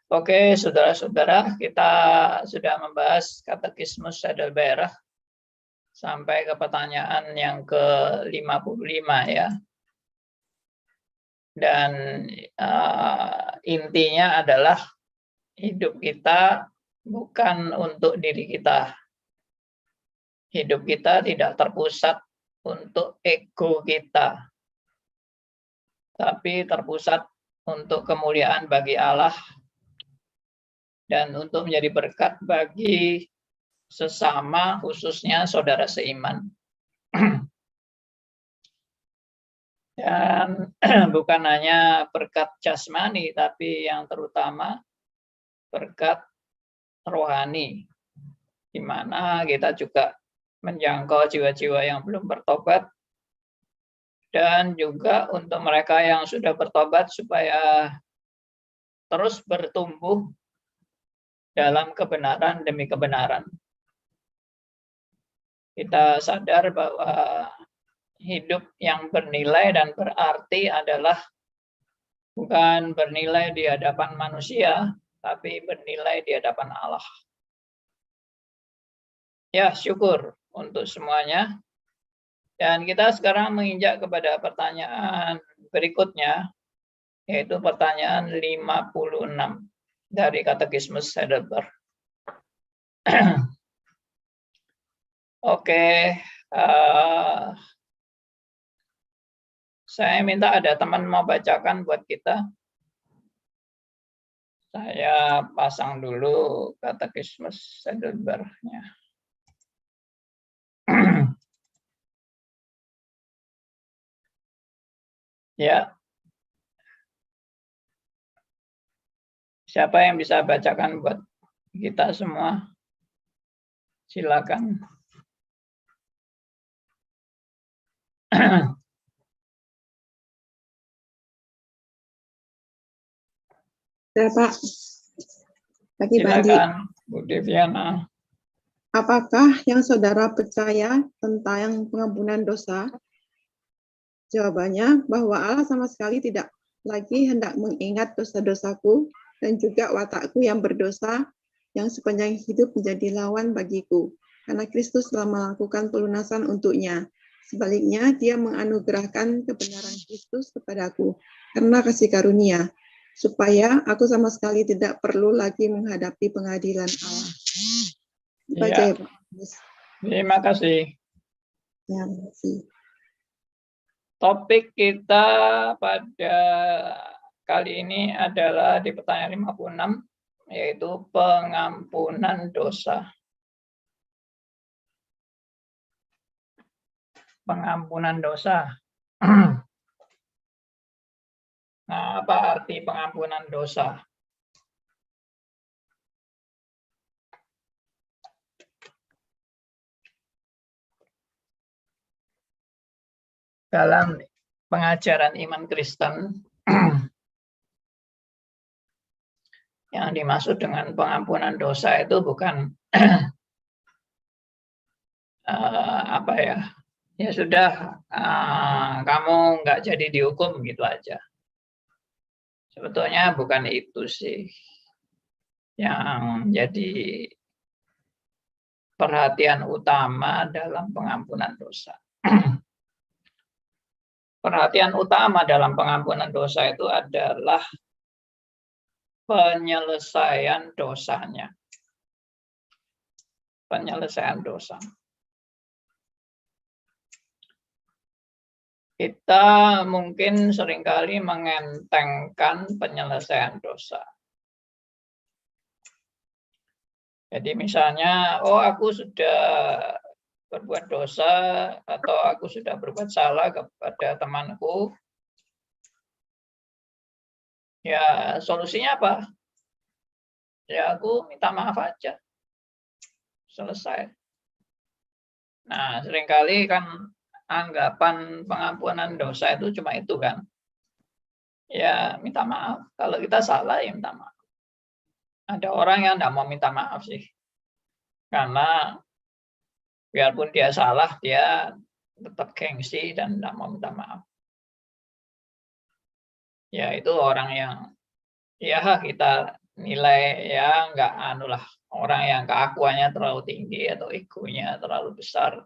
Oke, saudara-saudara, kita sudah membahas Katekismus Heidelberg sampai ke pertanyaan yang ke-55 ya. Dan intinya adalah hidup kita bukan untuk diri kita. Hidup kita tidak terpusat untuk ego kita, tapi terpusat untuk kemuliaan bagi Allah dan untuk menjadi berkat bagi sesama, khususnya saudara seiman. Dan bukan hanya berkat jasmani, tapi yang terutama berkat rohani, di mana kita juga menjangkau jiwa-jiwa yang belum bertobat, dan juga untuk mereka yang sudah bertobat supaya terus bertumbuh dalam kebenaran demi kebenaran. Kita sadar bahwa hidup yang bernilai dan berarti adalah bukan bernilai di hadapan manusia, tapi bernilai di hadapan Allah. Ya, syukur untuk semuanya. Dan kita sekarang menginjak kepada pertanyaan berikutnya, yaitu pertanyaan 56 dari Katekismus Heidelberg. Oke, saya minta ada teman mau bacakan buat kita. Saya pasang dulu Katekismus Heidelberg-nya. Ya. Siapa yang bisa bacakan buat kita semua? Silakan. Ya, Pak. Bagi Silakan, Bu Deviana. Apakah yang saudara percaya tentang pengampunan dosa? Jawabannya bahwa Allah sama sekali tidak lagi hendak mengingat dosa-dosaku dan juga watakku yang berdosa yang sepanjang hidup menjadi lawan bagiku, karena Kristus telah melakukan pelunasan untuknya. Sebaliknya, dia menganugerahkan kebenaran Kristus kepadaku karena kasih karunia, supaya aku sama sekali tidak perlu lagi menghadapi pengadilan Allah. Baca ya, Pak. Terima kasih. Ya, terima kasih. Topik kita pada kali ini adalah di pertanyaan 56, yaitu pengampunan dosa. Pengampunan dosa. Nah, apa arti pengampunan dosa? Dalam pengajaran iman Kristen, yang dimaksud dengan pengampunan dosa itu bukan apa ya? Ya sudah, kamu nggak jadi dihukum gitu aja. Sebetulnya bukan itu sih yang jadi perhatian utama dalam pengampunan dosa. Perhatian utama dalam pengampunan dosa itu adalah penyelesaian dosanya. Penyelesaian dosa. Kita mungkin seringkali mengentengkan penyelesaian dosa. Jadi misalnya, oh aku sudah berbuat dosa atau aku sudah berbuat salah kepada temanku, ya solusinya apa? Ya aku minta maaf aja, selesai. Nah seringkali kan anggapan pengampunan dosa itu cuma itu kan, ya minta maaf. Kalau kita salah ya minta maaf. Ada orang yang tidak mau minta maaf sih, karena biarpun dia salah, dia tetap gengsi dan tidak mau minta maaf. Ya itu orang yang ya kita nilai ya nggak anulah, orang yang keakuannya terlalu tinggi atau egonya terlalu besar,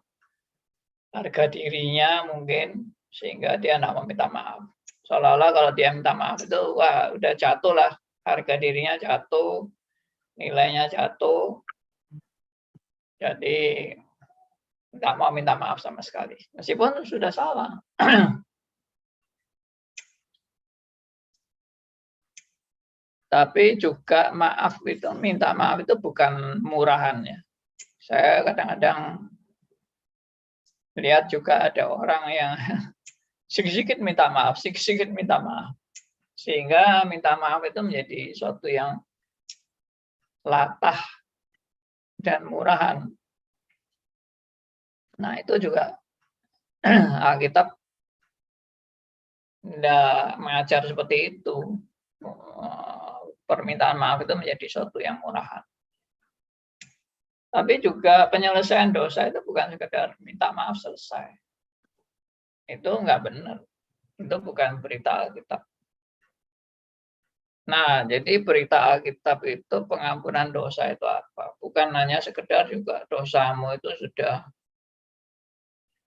harga dirinya mungkin, sehingga dia nggak mau minta maaf. Seolah-olah kalau dia minta maaf itu wah udah jatuh lah, harga dirinya jatuh, nilainya jatuh, jadi nggak mau minta maaf sama sekali, meskipun sudah salah. Tapi juga minta maaf itu bukan murahan ya. Saya kadang-kadang lihat juga ada orang yang sedikit-sedikit minta maaf, sedikit-sedikit minta maaf. Sehingga minta maaf itu menjadi suatu yang latah dan murahan. Nah, itu juga Alkitab tidak mengajar seperti itu. Permintaan maaf itu menjadi suatu yang murahan. Tapi juga penyelesaian dosa itu bukan sekedar minta maaf selesai. Itu nggak benar. Itu bukan berita Alkitab. Nah, jadi berita Alkitab itu pengampunan dosa itu apa? Bukan hanya sekedar juga dosamu itu sudah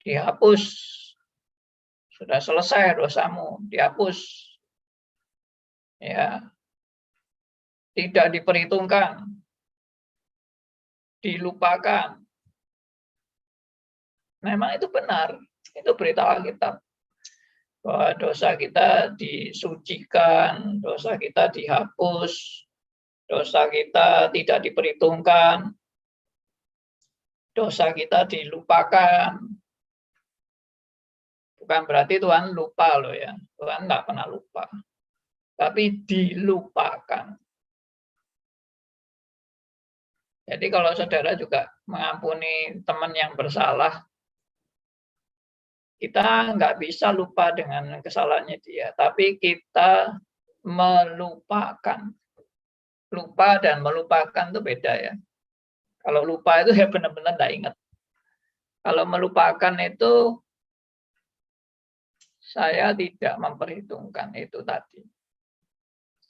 dihapus. Sudah selesai dosamu, dihapus. Ya, tidak diperhitungkan, dilupakan. Memang itu benar, itu berita Alkitab. Bahwa dosa kita disucikan, dosa kita dihapus, dosa kita tidak diperhitungkan, dosa kita dilupakan. Bukan berarti Tuhan lupa loh ya, Tuhan nggak pernah lupa. Tapi dilupakan. Jadi kalau saudara juga mengampuni teman yang bersalah, kita nggak bisa lupa dengan kesalahannya dia, tapi kita melupakan. Lupa dan melupakan itu beda ya. Kalau lupa itu ya benar-benar nggak ingat. Kalau melupakan itu saya tidak memperhitungkan itu tadi.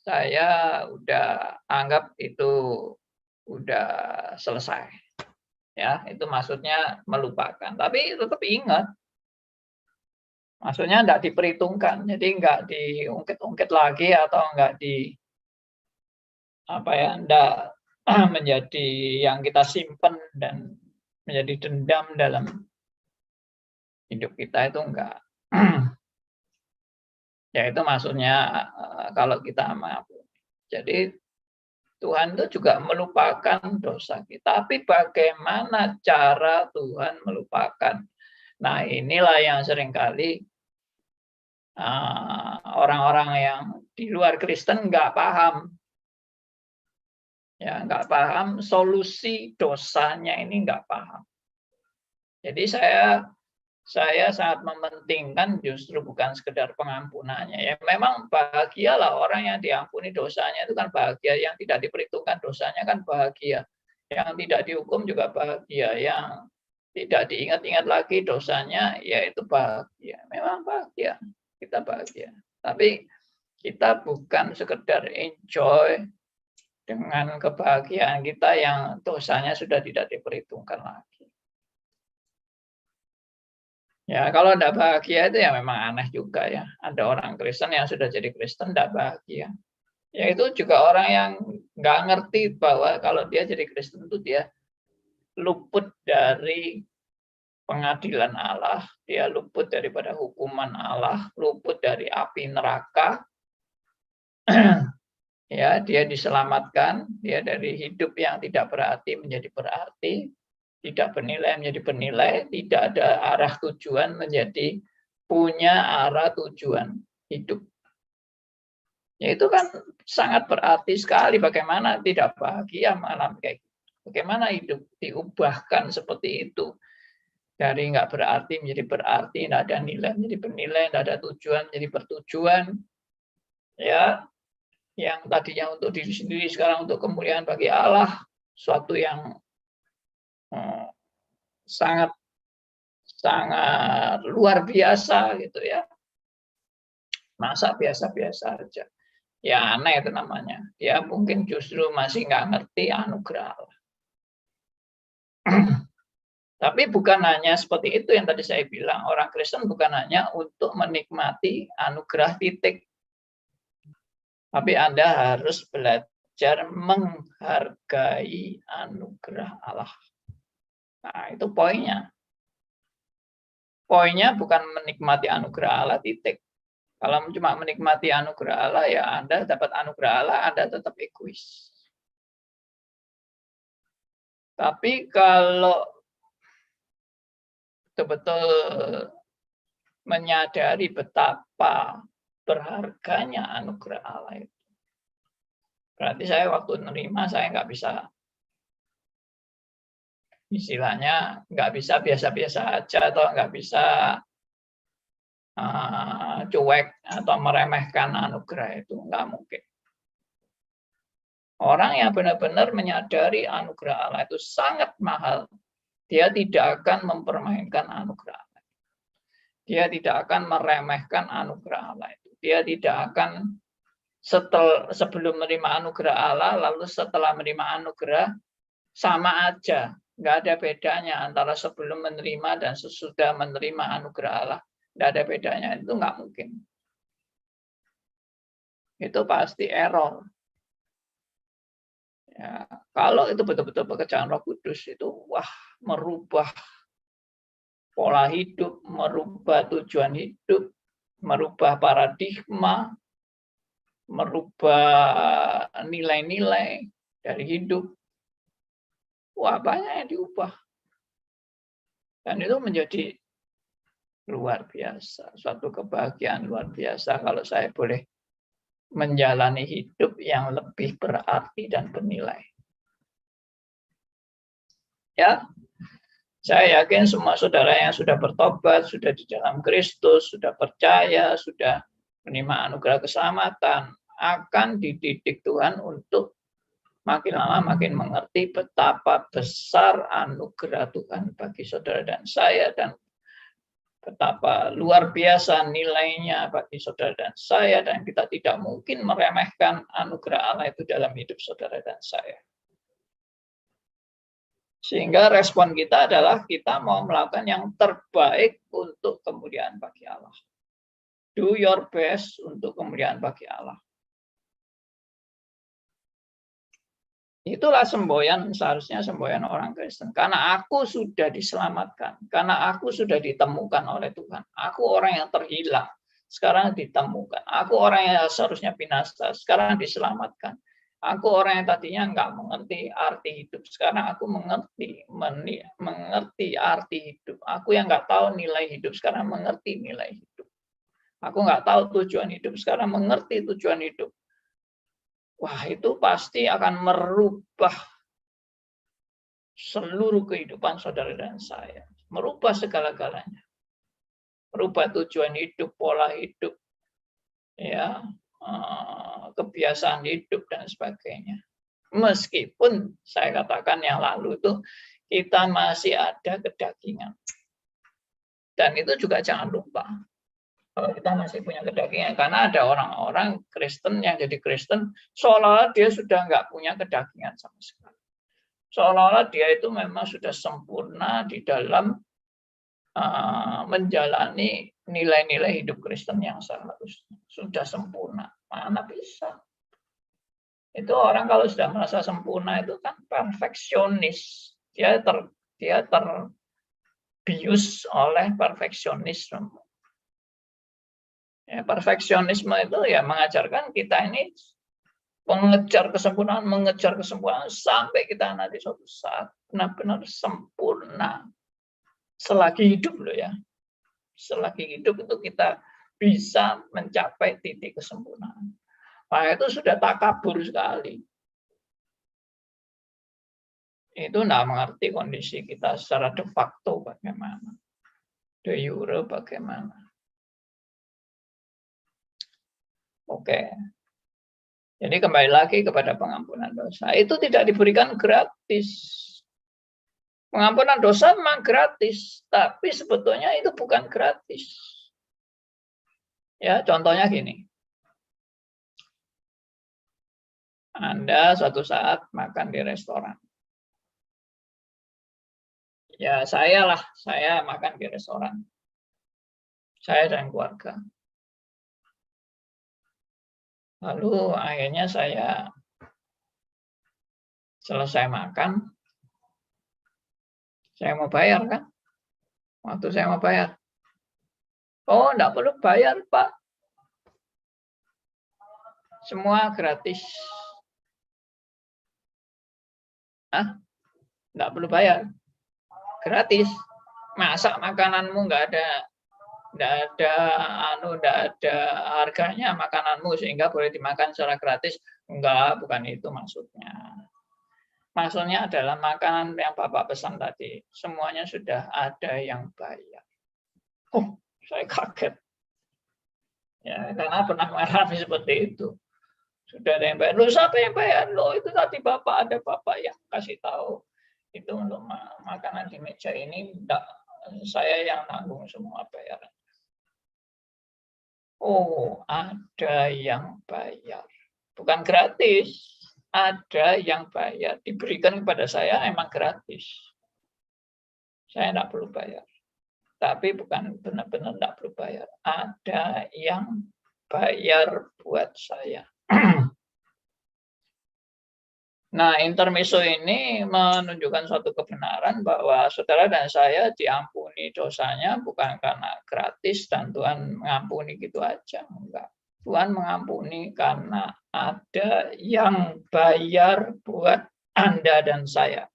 Saya udah anggap itu udah selesai. Ya, itu maksudnya melupakan. Tapi tetap ingat. Maksudnya enggak diperhitungkan. Jadi enggak diungkit-ungkit lagi atau enggak enggak menjadi yang kita simpen dan menjadi dendam dalam hidup kita, itu enggak. Ya itu maksudnya kalau kita mengampuni. Jadi Tuhan itu juga melupakan dosa kita. Tapi bagaimana cara Tuhan melupakan? Nah, inilah yang seringkali orang-orang yang di luar Kristen nggak paham. Ya, nggak paham solusi dosanya ini, nggak paham. Jadi saya sangat mementingkan justru bukan sekedar pengampunannya. Ya memang bahagialah orang yang diampuni dosanya, itu kan bahagia. Yang tidak diperhitungkan dosanya kan bahagia. Yang tidak dihukum juga bahagia. Yang tidak diingat-ingat lagi dosanya, yaitu bahagia. Memang bahagia, kita bahagia. Tapi kita bukan sekedar enjoy dengan kebahagiaan kita yang dosanya sudah tidak diperhitungkan lagi. Ya, kalau tidak bahagia itu ya memang aneh juga ya. Ada orang Kristen yang sudah jadi Kristen tidak bahagia. Ya itu juga orang yang nggak ngerti bahwa kalau dia jadi Kristen itu dia luput dari pengadilan Allah, dia luput daripada hukuman Allah, luput dari api neraka. Ya, dia diselamatkan, dia dari hidup yang tidak berarti menjadi berarti, tidak bernilai menjadi bernilai, tidak ada arah tujuan menjadi punya arah tujuan hidup. Ya itu kan sangat berarti sekali, bagaimana tidak bahagia malam kayak gitu. Bagaimana hidup diubahkan seperti itu. Dari nggak berarti menjadi berarti, nggak ada nilai menjadi bernilai, nggak ada tujuan menjadi bertujuan. Ya, yang tadinya untuk diri sendiri sekarang untuk kemuliaan bagi Allah, suatu yang sangat luar biasa gitu ya. Masa biasa-biasa aja. Ya aneh itu namanya. Dia mungkin justru masih nggak ngerti anugerah Allah. Tapi bukan hanya seperti itu yang tadi saya bilang. Orang Kristen bukan hanya untuk menikmati anugerah titik. Tapi Anda harus belajar menghargai anugerah Allah. Nah, itu poinnya. Poinnya bukan menikmati anugerah Allah titik. Kalau cuma menikmati anugerah Allah, ya Anda dapat anugerah Allah, Anda tetap egois. Tapi kalau betul-betul menyadari betapa berharganya anugerah Allah itu, berarti saya waktu menerima, saya nggak bisa, istilahnya nggak bisa biasa-biasa aja, atau nggak bisa cuek atau meremehkan anugerah itu, nggak mungkin. Orang yang benar-benar menyadari anugerah Allah itu sangat mahal, dia tidak akan mempermainkan anugerah Allah. Dia tidak akan meremehkan anugerah Allah itu. Dia tidak akan sebelum menerima anugerah Allah, lalu setelah menerima anugerah, sama aja. Nggak ada bedanya antara sebelum menerima dan sesudah menerima anugerah Allah. Nggak ada bedanya, itu nggak mungkin. Itu pasti error. Ya, kalau itu betul-betul pekerjaan Roh Kudus, itu wah, merubah pola hidup, merubah tujuan hidup, merubah paradigma, merubah nilai-nilai dari hidup. Wah, banyak yang diubah. Dan itu menjadi luar biasa, suatu kebahagiaan luar biasa kalau saya boleh menjalani hidup yang lebih berarti dan bernilai. Ya, saya yakin semua saudara yang sudah bertobat, sudah di dalam Kristus, sudah percaya, sudah menerima anugerah keselamatan, akan dididik Tuhan untuk makin lama makin mengerti betapa besar anugerah Tuhan bagi saudara dan saya, dan betapa luar biasa nilainya bagi saudara dan saya, dan kita tidak mungkin meremehkan anugerah Allah itu dalam hidup saudara dan saya. Sehingga respon kita adalah kita mau melakukan yang terbaik untuk kemuliaan bagi Allah. Do your best untuk kemuliaan bagi Allah. Itulah semboyan, seharusnya semboyan orang Kristen. Karena aku sudah diselamatkan. Karena aku sudah ditemukan oleh Tuhan. Aku orang yang terhilang. Sekarang ditemukan. Aku orang yang seharusnya binasa. Sekarang diselamatkan. Aku orang yang tadinya nggak mengerti arti hidup. Sekarang aku mengerti arti hidup. Aku yang nggak tahu nilai hidup. Sekarang mengerti nilai hidup. Aku nggak tahu tujuan hidup. Sekarang mengerti tujuan hidup. Wah, itu pasti akan merubah seluruh kehidupan saudara dan saya. Merubah segala-galanya. Merubah tujuan hidup, pola hidup, ya, kebiasaan hidup, dan sebagainya. Meskipun saya katakan yang lalu itu kita masih ada kedagingan. Dan itu juga jangan lupa. Kalau kita masih punya kedagingan, karena ada orang-orang Kristen yang jadi Kristen seolah-olah dia sudah nggak punya kedagingan sama sekali. Seolah-olah dia itu memang sudah sempurna di dalam menjalani nilai-nilai hidup Kristen yang seharusnya. Sudah sempurna. Mana bisa. Itu orang kalau sudah merasa sempurna itu kan perfeksionis. Dia terbius oleh perfeksionisme. Ya, perfeksionisme itu ya mengajarkan kita ini mengejar kesempurnaan sampai kita nanti suatu saat benar-benar sempurna. Selagi hidup loh ya. Selagi hidup itu kita bisa mencapai titik kesempurnaan. Nah, itu sudah takabur sekali. Itu tidak mengerti kondisi kita secara de facto bagaimana. De jure bagaimana. Oke. Jadi kembali lagi kepada pengampunan dosa. Itu tidak diberikan gratis. Pengampunan dosa memang gratis, tapi sebetulnya itu bukan gratis. Ya, contohnya gini. Anda suatu saat makan di restoran. Ya, saya makan di restoran. Saya dan keluarga. Lalu akhirnya saya selesai makan, saya mau bayar kan? Waktu saya mau bayar, oh enggak perlu bayar Pak, semua gratis. Enggak perlu bayar, gratis. Masa makananmu enggak ada harganya makananmu sehingga boleh dimakan secara gratis? Enggak, bukan itu maksudnya. Maksudnya adalah makanan yang Bapak pesan tadi, semuanya sudah ada yang bayar. Oh, saya kaget. Ya, karena pernah mengalami seperti itu. Sudah ada yang bayar. Loh, siapa yang bayar? Loh, itu tadi Bapak, ada Bapak yang kasih tahu. Itu untuk makanan di meja ini, enggak, saya yang nanggung semua bayaran. Oh, ada yang bayar. Bukan gratis. Ada yang bayar. Diberikan kepada saya memang gratis. Saya enggak perlu bayar. Tapi bukan benar-benar enggak perlu bayar. Ada yang bayar buat saya. Nah, intermezzo ini menunjukkan suatu kebenaran bahwa saudara dan saya diampuni dosanya bukan karena gratis dan Tuhan mengampuni gitu aja. Enggak. Tuhan mengampuni karena ada yang bayar buat Anda dan saya.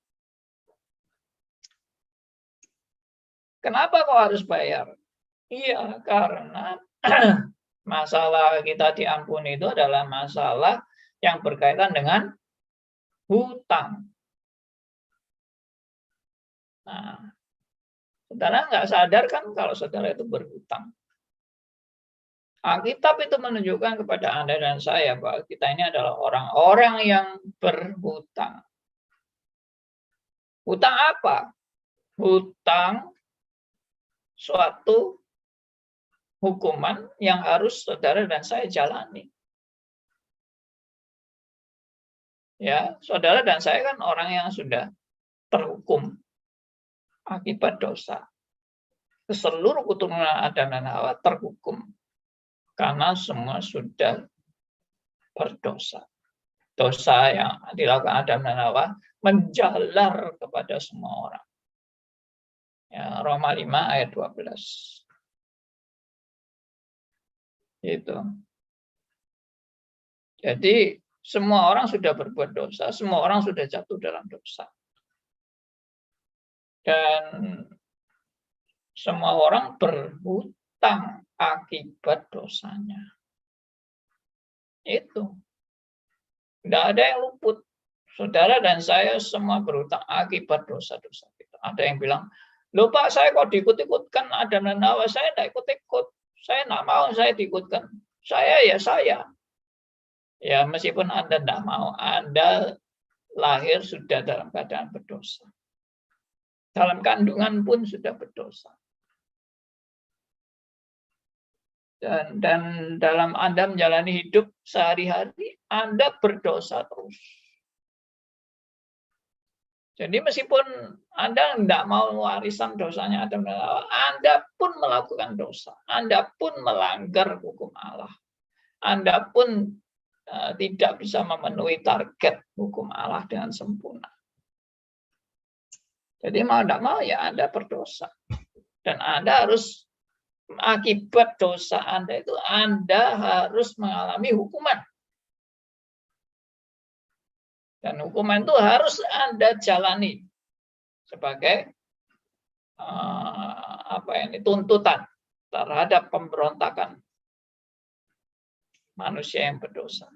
Kenapa kok harus bayar? Iya, karena masalah kita diampuni itu adalah masalah yang berkaitan dengan hutang. Nah, saudara nggak sadar kan kalau saudara itu berhutang. Alkitab itu menunjukkan kepada Anda dan saya bahwa kita ini adalah orang-orang yang berhutang. Hutang apa? Hutang suatu hukuman yang harus saudara dan saya jalani. Ya, saudara dan saya kan orang yang sudah terhukum akibat dosa. Seluruh keturunan Adam dan Hawa terhukum karena semua sudah berdosa. Dosa yang dilakukan Adam dan Hawa menjalar kepada semua orang. Ya, Roma 5 ayat 12. Gitu. Jadi semua orang sudah berbuat dosa, semua orang sudah jatuh dalam dosa. Dan semua orang berhutang akibat dosanya. Itu. Tidak ada yang luput. Saudara dan saya semua berhutang akibat dosa-dosa kita. Ada yang bilang, loh Pak, saya kok diikut-ikutkan Adam dan Hawa, saya tidak ikut-ikut. Saya tidak mau saya diikutkan. Saya ya saya. Ya meskipun Anda tidak mau, Anda lahir sudah dalam keadaan berdosa. Dalam kandungan pun sudah berdosa. Dan dalam Anda menjalani hidup sehari-hari, Anda berdosa terus. Jadi meskipun Anda tidak mau warisan dosanya Adam dan Hawa, Anda pun melakukan dosa. Anda pun melanggar hukum Allah. Anda pun tidak bisa memenuhi target hukum Allah dengan sempurna. Jadi mau tidak mau ya Anda berdosa. Dan Anda harus, akibat dosa Anda itu, Anda harus mengalami hukuman. Dan hukuman itu harus Anda jalani sebagai tuntutan terhadap pemberontakan manusia yang berdosa.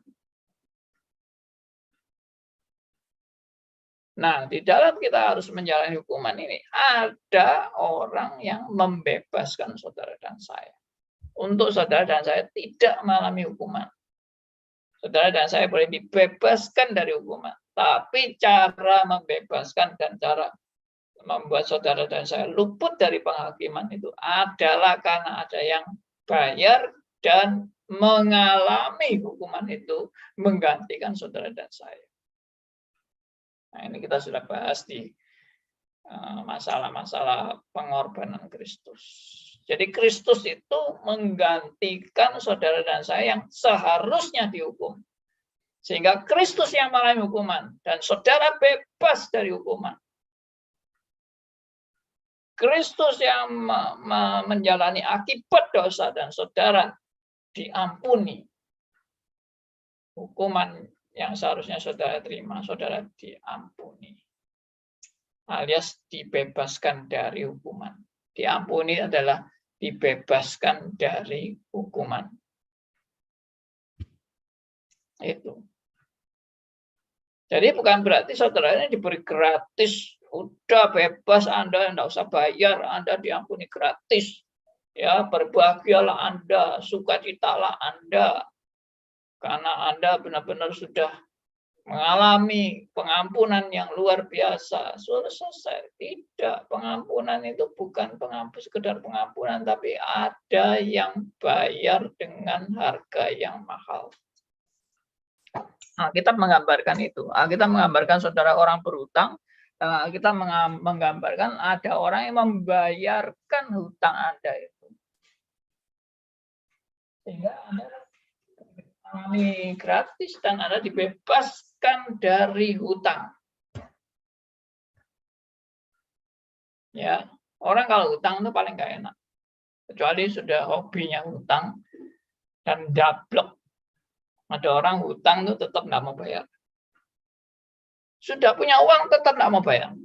Nah, di dalam kita harus menjalani hukuman ini, ada orang yang membebaskan saudara dan saya. Untuk saudara dan saya tidak mengalami hukuman. Saudara dan saya boleh dibebaskan dari hukuman. Tapi cara membebaskan dan cara membuat saudara dan saya luput dari penghakiman itu adalah karena ada yang bayar dan mengalami hukuman itu menggantikan saudara dan saya. Nah, ini kita sudah bahas di masalah-masalah pengorbanan Kristus. Jadi Kristus itu menggantikan saudara dan saya yang seharusnya dihukum. Sehingga Kristus yang mengalami hukuman dan saudara bebas dari hukuman. Kristus yang menjalani akibat dosa dan saudara diampuni. Hukuman yang seharusnya saudara terima, saudara diampuni. Alias dibebaskan dari hukuman. Diampuni adalah dibebaskan dari hukuman. Itu. Jadi bukan berarti saudara ini diberi gratis, udah bebas, Anda tidak usah bayar, Anda diampuni gratis. Ya, berbahagialah Anda, sukacitalah Anda. Karena Anda benar-benar sudah mengalami pengampunan yang luar biasa. Sudah selesai. Tidak, pengampunan itu bukan sekedar pengampunan, tapi ada yang bayar dengan harga yang mahal. Kita menggambarkan itu. Kita menggambarkan saudara orang berhutang. Kita menggambarkan ada orang yang membayarkan hutang Anda itu. Sehingga Anda mengalami gratis dan Anda dibebaskan dari hutang. Ya, orang kalau hutang itu paling nggak enak. Kecuali sudah hobinya hutang dan dablek. Ada orang hutang itu tetap nggak mau bayar. Sudah punya uang tetap nggak mau bayar.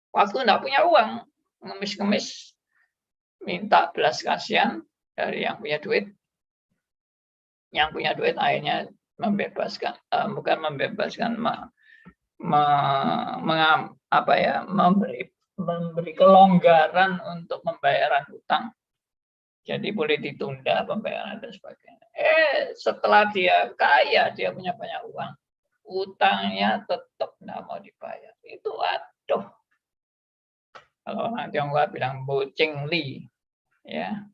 Waktu nggak punya uang, ngemis-ngemis, minta belas kasihan dari yang punya duit. Yang punya duit akhirnya membebaskan, bukan membebaskan, memberi kelonggaran untuk pembayaran hutang. Jadi boleh ditunda pembayaran dan sebagainya. Setelah dia kaya, dia punya banyak uang, utangnya tetap nggak mau dibayar. Itu aduh. Kalau orang Tionghoa bilang boceng li, ya.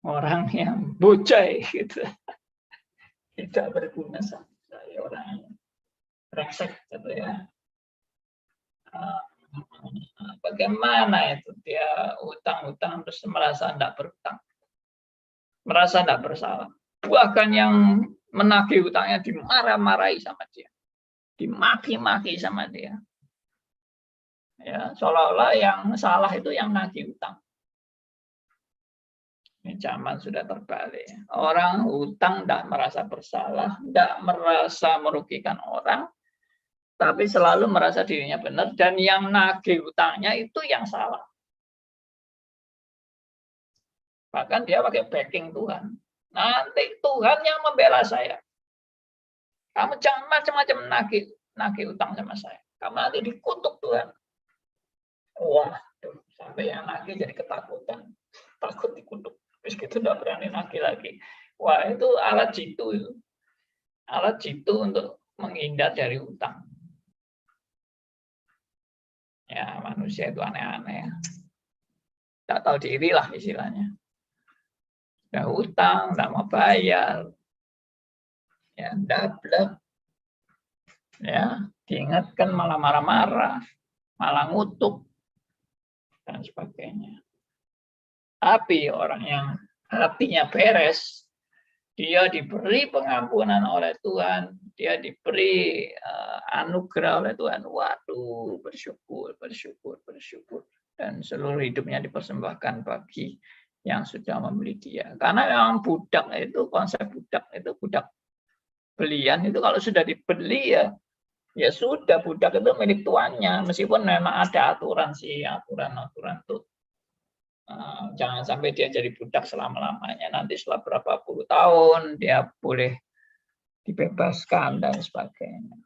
Orang yang bocai gitu. Tidak berguna sama saya, orang brengsek gitu ya. Bagaimana itu dia utang-utang terus merasa tidak berutang, merasa tidak bersalah, bahkan yang menagih utangnya dimarah-marahi sama dia, dimaki-maki sama dia, ya seolah-olah yang salah itu yang nagih utang. Ini zaman sudah terbalik, orang utang tidak merasa bersalah, tidak merasa merugikan orang, tapi selalu merasa dirinya benar, dan yang nagih utangnya itu yang salah. Bahkan dia pakai backing Tuhan. Nanti Tuhan yang membela saya. Kamu jangan macam-macam nagih utang sama saya. Kamu nanti dikutuk Tuhan. Wah, sampai yang nagih jadi ketakutan. Takut dikutuk. Terus gitu tidak berani nagih lagi. Wah, itu alat jitu itu. Alat jitu untuk menghindar dari utang. Ya, manusia itu aneh-aneh. Tak tahu diri lah istilahnya. Udah utang, nggak mau bayar. Ya, dablek. Ya, diingatkan malah marah-marah, malah ngutuk, dan sebagainya. Tapi orang yang hatinya beres, dia diberi pengampunan oleh Tuhan, dia diberi anugerah oleh Tuhan. Waduh, bersyukur, bersyukur, bersyukur. Dan seluruh hidupnya dipersembahkan bagi yang sudah membeli dia. Karena memang budak itu, konsep budak itu, budak belian itu kalau sudah dibeli ya sudah, budak itu milik tuannya. Meskipun memang ada aturan sih, aturan-aturan tuh. Jangan sampai dia jadi budak selama-lamanya. Nanti setelah berapa puluh tahun dia boleh dibebaskan dan sebagainya.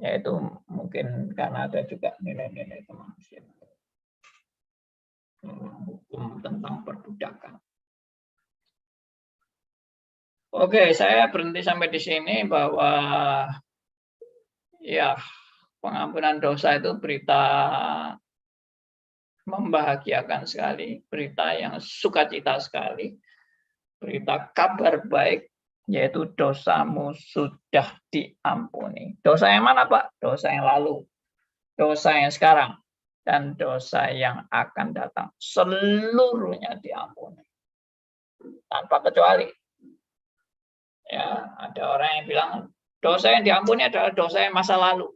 Yaitu mungkin karena ada juga nilai-nilai kemanusiaan. Hukum tentang perbudakan. Oke, saya berhenti sampai di sini bahwa ya pengampunan dosa itu berita membahagiakan sekali, berita yang sukacita sekali, berita kabar baik, yaitu dosamu sudah diampuni. Dosa yang mana, Pak? Dosa yang lalu, dosa yang sekarang, dan dosa yang akan datang. Seluruhnya diampuni. Tanpa kecuali. Ya, ada orang yang bilang dosa yang diampuni adalah dosa yang masa lalu.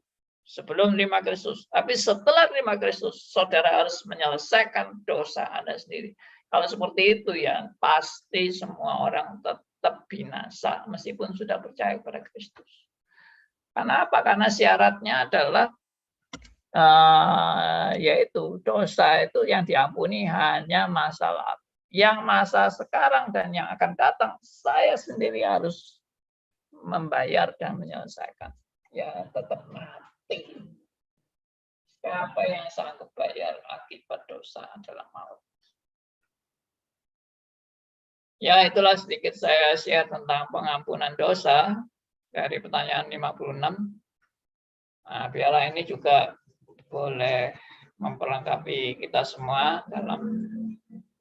Sebelum terima Kristus. Tapi setelah terima Kristus, saudara harus menyelesaikan dosa Anda sendiri. Kalau seperti itu ya, pasti semua orang tetap binasa meskipun sudah percaya kepada Kristus. Karena apa? Karena syaratnya adalah yaitu dosa itu yang diampuni hanya masa lalu. Yang masa sekarang dan yang akan datang, saya sendiri harus membayar dan menyelesaikan. Ya, tetap mati. Siapa yang sanggup bayar akibat dosa adalah maut. Ya, itulah sedikit saya share tentang pengampunan dosa dari pertanyaan 56. Nah, biarlah ini juga boleh memperlengkapi kita semua dalam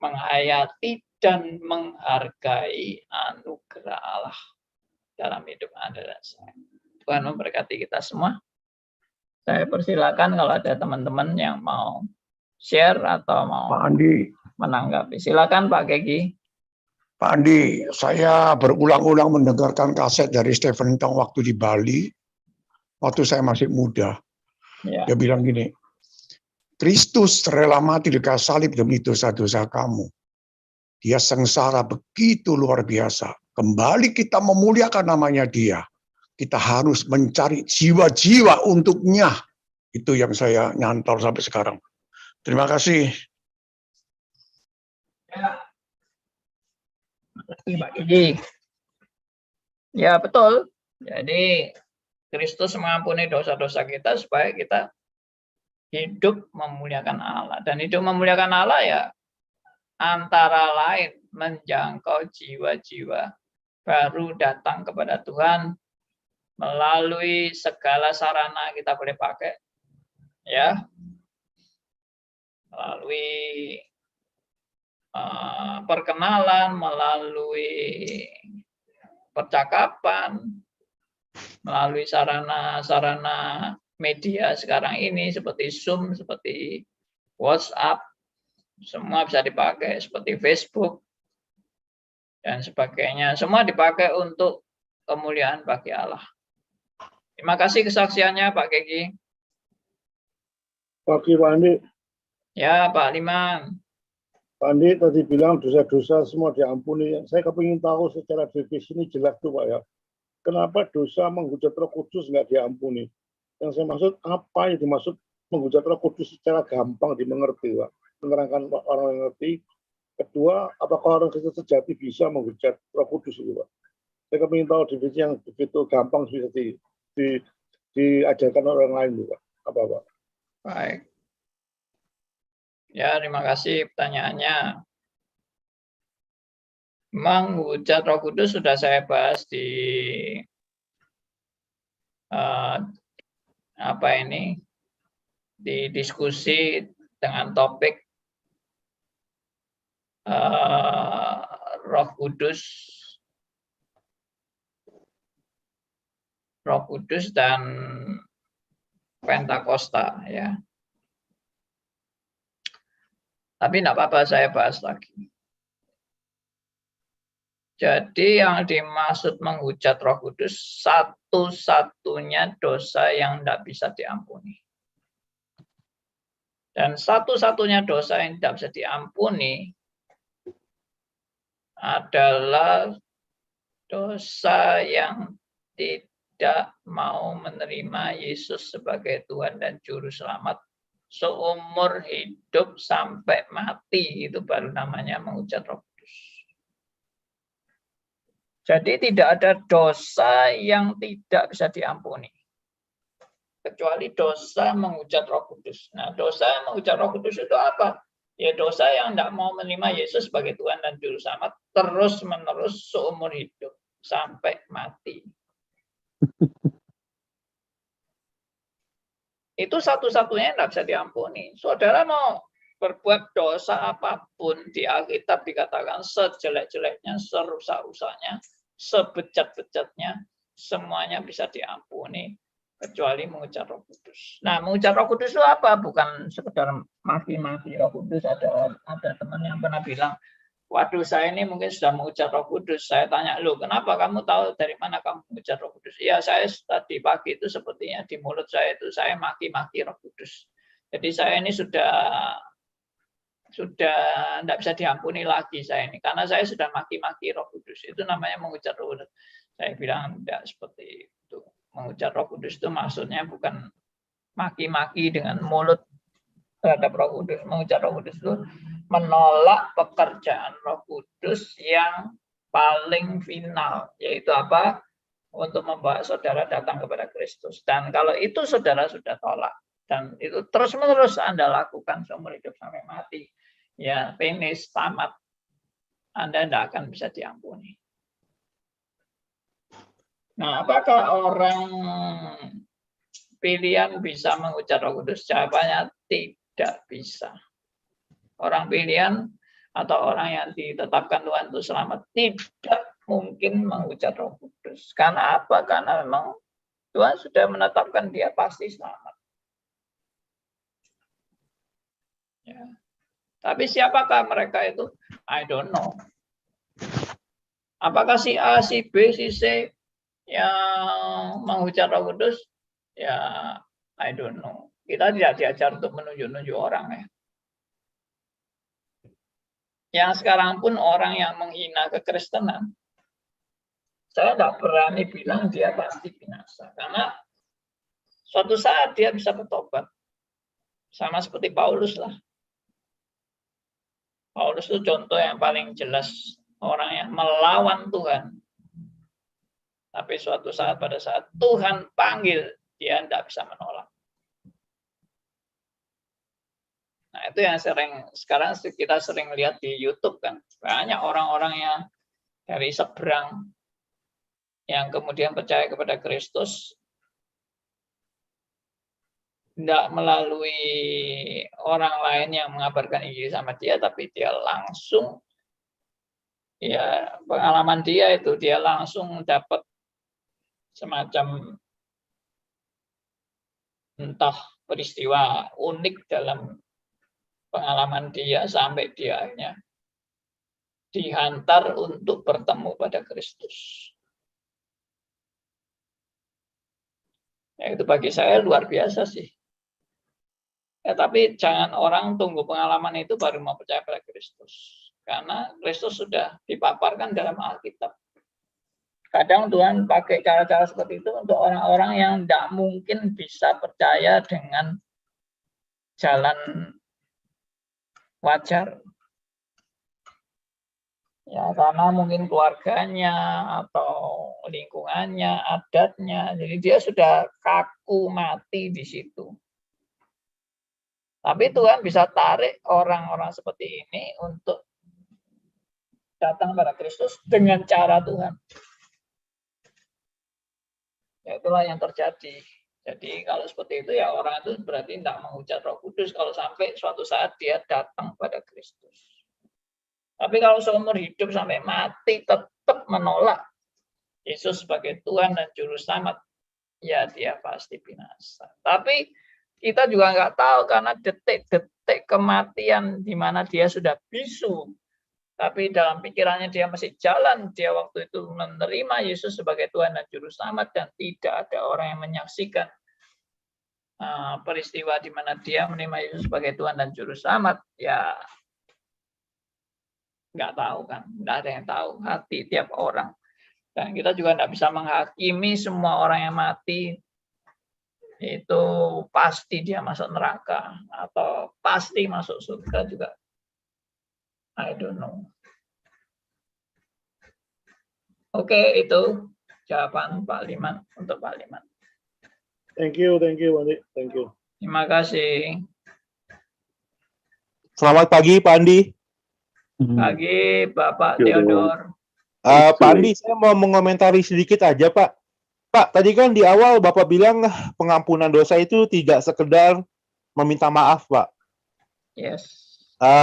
menghayati dan menghargai anugerah Allah dalam hidup Anda dan saya. Tuhan memberkati kita semua. Saya persilakan kalau ada teman-teman yang mau share atau mau Pak Andi. menanggapi. Silakan Pak Gegi. Pak Andi, saya berulang-ulang mendengarkan kaset dari Stephen Tong waktu di Bali, waktu saya masih muda. Ya. Dia bilang gini, Kristus rela mati di kayu salib demi dosa-dosa kamu. Dia sengsara begitu luar biasa. Kembali kita memuliakan namanya Dia. Kita harus mencari jiwa-jiwa untuknya. Itu yang saya nyantol sampai sekarang. Terima kasih. Ya. Pak Gigi. Ya betul. Jadi Kristus mengampuni dosa-dosa kita supaya kita hidup memuliakan Allah. Dan hidup memuliakan Allah ya antara lain menjangkau jiwa-jiwa baru datang kepada Tuhan melalui segala sarana kita boleh pakai, ya, melalui perkenalan, melalui percakapan, melalui sarana-sarana media sekarang ini seperti Zoom, seperti WhatsApp, semua bisa dipakai, seperti Facebook dan sebagainya. Semua dipakai untuk kemuliaan bagi Allah. Terima kasih kesaksiannya Pak Gegi. Pagi Pak Andi. Ya Pak Liman. Pak Andi tadi bilang dosa-dosa semua diampuni. Saya kepingin tahu secara definisi ini jelas tuh Pak ya. Kenapa dosa menghujat Roh Kudus nggak diampuni? Yang saya maksud apa yang dimaksud menghujat Roh Kudus secara gampang dimengerti Pak? Menerangkan orang yang ngerti. Kedua, apakah orang Kristen sejati bisa menghujat Roh Kudus itu Pak? Saya kepingin tahu definisi yang begitu gampang bisa diajarkan orang lain Pak. Apa Pak? Baik. Ya, terima kasih pertanyaannya. Menghujat Roh Kudus sudah saya bahas di di diskusi dengan topik Roh Kudus dan Pentakosta ya. Tapi tidak apa-apa saya bahas lagi. Jadi yang dimaksud menghujat Roh Kudus satu-satunya dosa yang tidak bisa diampuni. Dan satu-satunya dosa yang tidak bisa diampuni adalah dosa yang tidak mau menerima Yesus sebagai Tuhan dan Juru Selamat seumur hidup sampai mati. Itu baru namanya menghujat Roh Kudus. Jadi tidak ada dosa yang tidak bisa diampuni kecuali dosa menghujat Roh Kudus. Nah, dosa menghujat Roh Kudus itu apa? Ya dosa yang tidak mau menerima Yesus sebagai Tuhan dan Juru Selamat terus-menerus seumur hidup sampai mati. Itu satu-satunya yang tidak bisa diampuni. Saudara mau berbuat dosa apapun di Alkitab dikatakan sejelek-jeleknya, serusak-rusaknya, sebejat-bejatnya, semuanya bisa diampuni kecuali mengucap Roh Kudus. Nah, mengucap Roh Kudus itu apa? Bukan sekedar maki-maki Roh Kudus. Ada teman yang pernah bilang, waduh, saya ini mungkin sudah mengucap Roh Kudus. Saya tanya, loh, kenapa kamu tahu dari mana kamu mengucap Roh Kudus? Ya, saya tadi pagi itu sepertinya di mulut saya itu saya maki-maki Roh Kudus. Jadi saya ini sudah tidak bisa diampuni lagi saya ini, karena saya sudah maki-maki Roh Kudus. Itu namanya mengucap Roh Kudus. Saya bilang tidak seperti itu. Mengucap Roh Kudus itu maksudnya bukan maki-maki dengan mulut terhadap Roh Kudus. Mengucap Roh Kudus itu menolak pekerjaan Roh Kudus yang paling final, yaitu apa? Untuk membawa saudara datang kepada Kristus. Dan kalau itu saudara sudah tolak, dan itu terus-menerus Anda lakukan seumur hidup sampai mati, ya finish, tamat, Anda tidak akan bisa diampuni. Nah, apakah orang pilihan bisa mengucap Roh Kudus? Jawabannya tidak bisa. Orang pilihan atau orang yang ditetapkan Tuhan untuk selamat tidak mungkin mengucap Roh Kudus. Karena apa? Karena memang Tuhan sudah menetapkan dia pasti selamat. Ya. Tapi siapakah mereka itu? I don't know. Apakah si A, si B, si C yang mengucap Roh Kudus? Ya, I don't know. Kita tidak diajar untuk menunjuk-nunjuk orang ya. Yang sekarang pun orang yang menghina kekristenan, saya tidak berani bilang dia pasti binasa. Karena suatu saat dia bisa bertobat. Sama seperti Paulus lah. Paulus itu contoh yang paling jelas. Orang yang melawan Tuhan. Tapi suatu saat pada saat Tuhan panggil, dia tidak bisa menolak. Nah, itu yang sekarang kita sering lihat di YouTube kan. Banyak orang-orang yang dari seberang yang kemudian percaya kepada Kristus tidak melalui orang lain yang mengabarkan Injil sama dia, tapi dia langsung, ya pengalaman dia itu, dia langsung dapat semacam entah peristiwa unik dalam pengalaman dia sampai dia akhirnya dihantar untuk bertemu pada Kristus. Ya, itu bagi saya luar biasa sih. Ya, tapi jangan orang tunggu pengalaman itu baru mau percaya pada Kristus. Karena Kristus sudah dipaparkan dalam Alkitab. Kadang Tuhan pakai cara-cara seperti itu untuk orang-orang yang tidak mungkin bisa percaya dengan jalan wajar. Ya, karena mungkin keluarganya atau lingkungannya, adatnya, jadi dia sudah kaku mati di situ. Tapi Tuhan bisa tarik orang-orang seperti ini untuk datang pada Kristus dengan cara Tuhan. Ya, itulah yang terjadi. Jadi kalau seperti itu ya orang itu berarti tidak mengucap Roh Kudus kalau sampai suatu saat dia datang pada Kristus. Tapi kalau seumur hidup sampai mati tetap menolak Yesus sebagai Tuhan dan Juru Selamat, ya dia pasti binasa. Tapi kita juga nggak tahu karena detik-detik kematian di mana dia sudah bisu. Tapi dalam pikirannya dia masih jalan, dia waktu itu menerima Yesus sebagai Tuhan dan Juru Selamat dan tidak ada orang yang menyaksikan peristiwa di mana dia menerima Yesus sebagai Tuhan dan Juru Selamat. Ya nggak tahu kan, nggak ada yang tahu hati tiap orang. Dan kita juga nggak bisa menghakimi semua orang yang mati itu pasti dia masuk neraka atau pasti masuk surga juga. I don't know. Oke, itu jawaban Pak Liman untuk Pak Liman. Thank you, Andi. Thank you. Terima kasih. Selamat pagi, Pak Andi. Pagi, Bapak Theodor. Pak Andi, saya mau mengomentari sedikit aja, Pak. Pak, tadi kan di awal Bapak bilang pengampunan dosa itu tidak sekedar meminta maaf, Pak. Yes.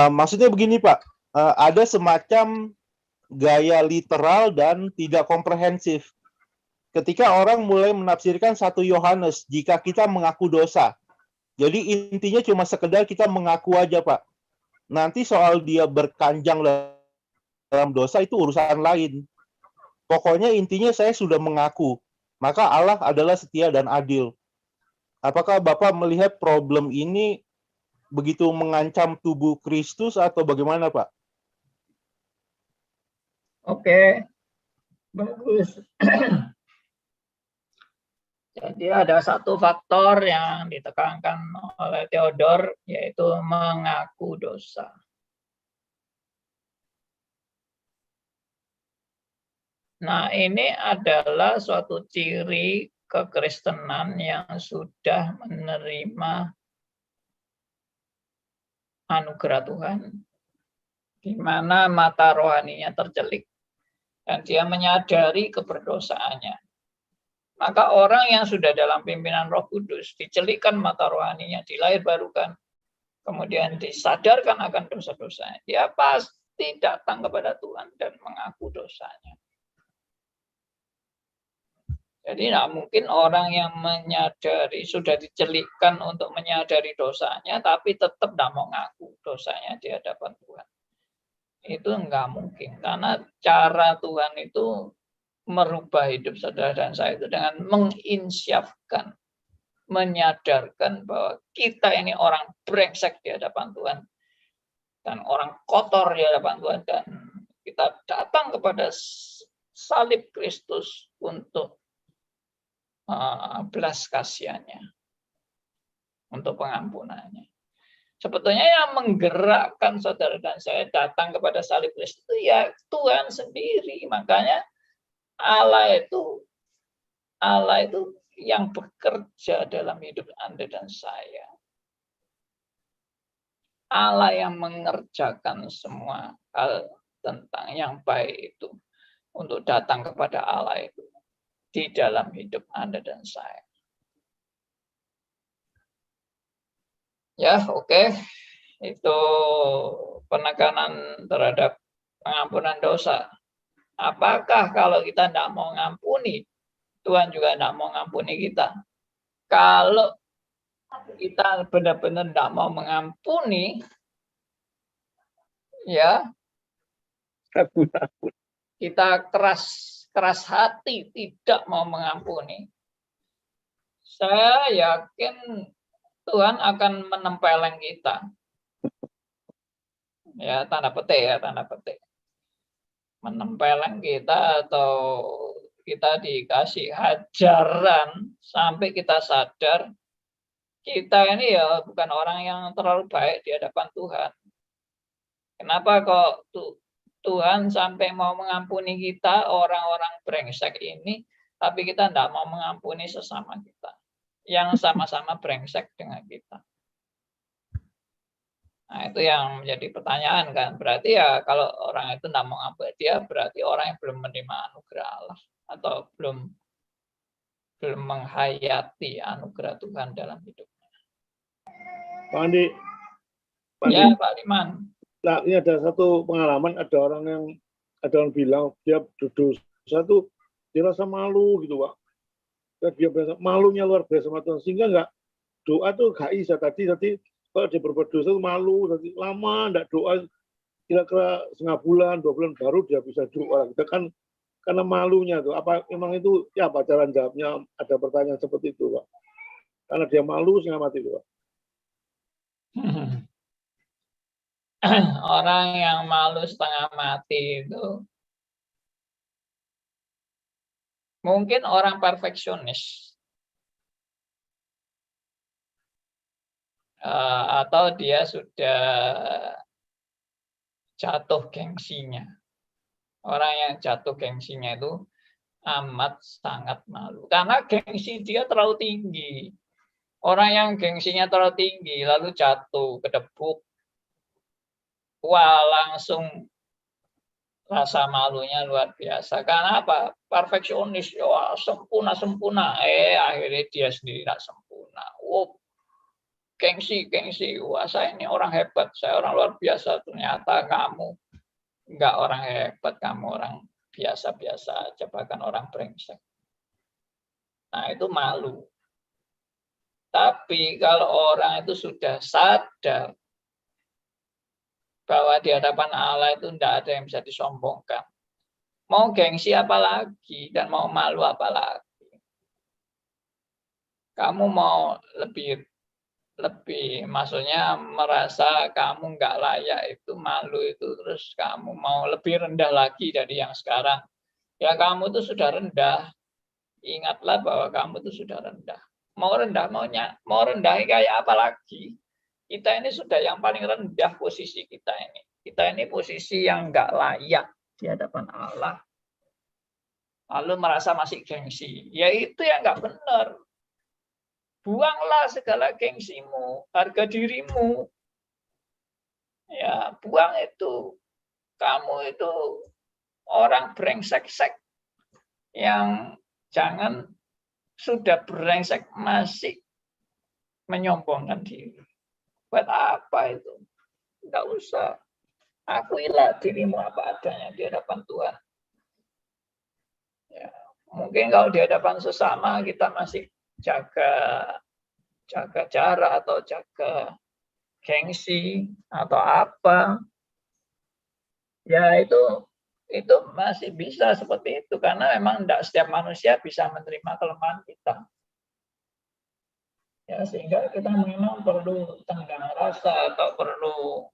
Maksudnya begini Pak, ada semacam gaya literal dan tidak komprehensif. Ketika orang mulai menafsirkan 1 Yohanes, jika kita mengaku dosa. Jadi intinya cuma sekedar kita mengaku aja Pak. Nanti soal dia berkanjang dalam dosa itu urusan lain. Pokoknya intinya saya sudah mengaku, maka Allah adalah setia dan adil. Apakah Bapak melihat problem ini begitu mengancam tubuh Kristus atau bagaimana, Pak? Oke, bagus. Jadi ada satu faktor yang ditekankan oleh Theodor, yaitu mengaku dosa. Nah, ini adalah suatu ciri kekristenan yang sudah menerima anugerah Tuhan, di mana mata rohaninya tercelik, dan dia menyadari keberdosaannya. Maka orang yang sudah dalam pimpinan Roh Kudus, dicelikkan mata rohaninya, dilahirbarukan, kemudian disadarkan akan dosa-dosanya, dia pasti datang kepada Tuhan dan mengaku dosanya. Jadi tidak mungkin orang yang menyadari, sudah dicelikkan untuk menyadari dosanya, tapi tetap tidak mau ngaku dosanya di hadapan Tuhan. Itu enggak mungkin, karena cara Tuhan itu merubah hidup saudara dan saya itu dengan menginsyafkan, menyadarkan bahwa kita ini orang brengsek di hadapan Tuhan, dan orang kotor di hadapan Tuhan, dan kita datang kepada salib Kristus untuk belas kasihannya, untuk pengampunannya. Sebetulnya yang menggerakkan saudara dan saya datang kepada salib Kristus itu ya Tuhan sendiri. Makanya Allah itu yang bekerja dalam hidup Anda dan saya. Allah yang mengerjakan semua hal tentang yang baik itu untuk datang kepada Allah itu di dalam hidup Anda dan saya. Ya, oke. Itu penekanan terhadap pengampunan dosa. Apakah kalau kita tidak mau ngampuni, Tuhan juga tidak mau ngampuni kita? Kalau kita benar-benar tidak mau mengampuni, ya, kita keras hati tidak mau mengampuni, saya yakin Tuhan akan menempeleng kita. Ya, tanda petik. Menempeleng kita atau kita dikasih hajaran sampai kita sadar kita ini ya bukan orang yang terlalu baik di hadapan Tuhan. Kenapa kok Tuhan sampai mau mengampuni kita, orang-orang brengsek ini, tapi kita tidak mau mengampuni sesama kita yang sama-sama brengsek dengan kita. Nah, itu yang menjadi pertanyaan kan. Berarti ya kalau orang itu tidak mau mengampuni dia, berarti orang yang belum menerima anugerah Allah atau belum menghayati anugerah Tuhan dalam hidupnya. Pak Andi. Ya, Pak Liman. Nah, ini ada satu pengalaman, ada orang bilang dia berdosa tuh dia rasa malu gitu, Pak. Dan dia berasa malunya luar biasa sama Tuhan, sehingga enggak doa tuh gak bisa tadi kalau dia berbuat dosa tuh malu, tadi lama enggak doa, kira-kira setengah bulan, 2 bulan baru dia bisa doa. Kita kan karena malunya tuh, apa memang itu ya apa cara jawabnya? Ada pertanyaan seperti itu, Pak. Karena dia malu setengah mati, Pak. Orang yang malu setengah mati itu mungkin orang perfeksionis, atau dia sudah jatuh gengsinya. Orang yang jatuh gengsinya itu amat sangat malu karena gengsi dia terlalu tinggi. Orang yang gengsinya terlalu tinggi lalu jatuh kedebuk, wah langsung rasa malunya luar biasa. Karena apa? Perfeksionis, wah sempurna. Akhirnya dia sendiri tidak sempurna. gengsi. Wah, saya ini orang hebat, saya orang luar biasa. Ternyata kamu enggak orang hebat, kamu orang biasa-biasa aja, bahkan orang brengsek. Nah, itu malu. Tapi kalau orang itu sudah sadar bahwa di hadapan Allah itu tidak ada yang bisa disombongkan, mau gengsi apa lagi dan mau malu apa lagi? Kamu mau lebih maksudnya merasa kamu nggak layak, itu malu itu, terus kamu mau lebih rendah lagi dari yang sekarang. Ya kamu itu sudah rendah. Ingatlah bahwa kamu itu sudah rendah. Mau rendah kayak apa lagi? Kita ini sudah yang paling rendah posisi kita ini. Kita ini posisi yang nggak layak di hadapan Allah. Lalu merasa masih gengsi. Ya itu yang nggak benar. Buanglah segala gengsimu, harga dirimu. Ya, buang itu. Kamu itu orang brengsek-sek yang jangan sudah brengsek masih menyombongkan diri. Buat apa itu? Enggak usah. Akuilah dirimu apa adanya di hadapan Tuhan. Ya, mungkin kalau di hadapan sesama kita masih jaga jarak atau jaga gengsi atau apa, ya itu masih bisa seperti itu, karena memang tidak setiap manusia bisa menerima kelemahan kita. Ya, sehingga kita memang perlu tenggang rasa atau perlu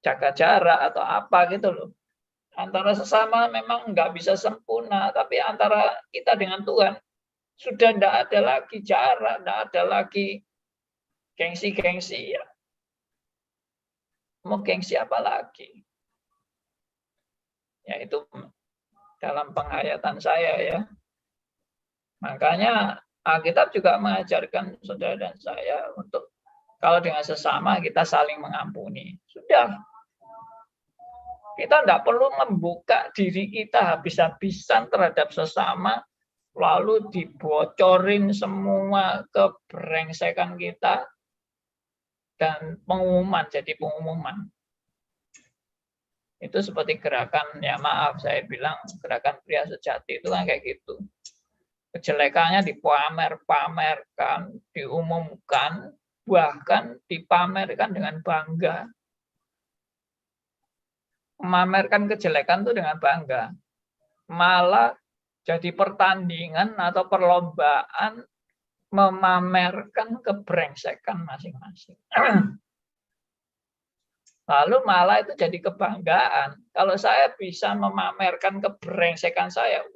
jaga jarak atau apa gitu loh. Antara sesama memang nggak bisa sempurna, tapi antara kita dengan Tuhan sudah tidak ada lagi jarak, tidak ada lagi gengsi-gengsi ya. Mau gengsi apa lagi? Ya itu dalam penghayatan saya ya. Makanya Alkitab juga mengajarkan saudara dan saya untuk kalau dengan sesama kita saling mengampuni. Sudah. Kita tidak perlu membuka diri kita habis-habisan terhadap sesama, lalu dibocorin semua kebrengsekan kita, dan jadi pengumuman. Itu seperti gerakan, ya maaf saya bilang, gerakan pria sejati itu kan kayak gitu. Kejelekannya dipamer-pamerkan, diumumkan, bahkan dipamerkan dengan bangga. Memamerkan kejelekan itu dengan bangga. Malah jadi pertandingan atau perlombaan memamerkan kebrengsekan masing-masing. Lalu malah itu jadi kebanggaan. Kalau saya bisa memamerkan kebrengsekan saya,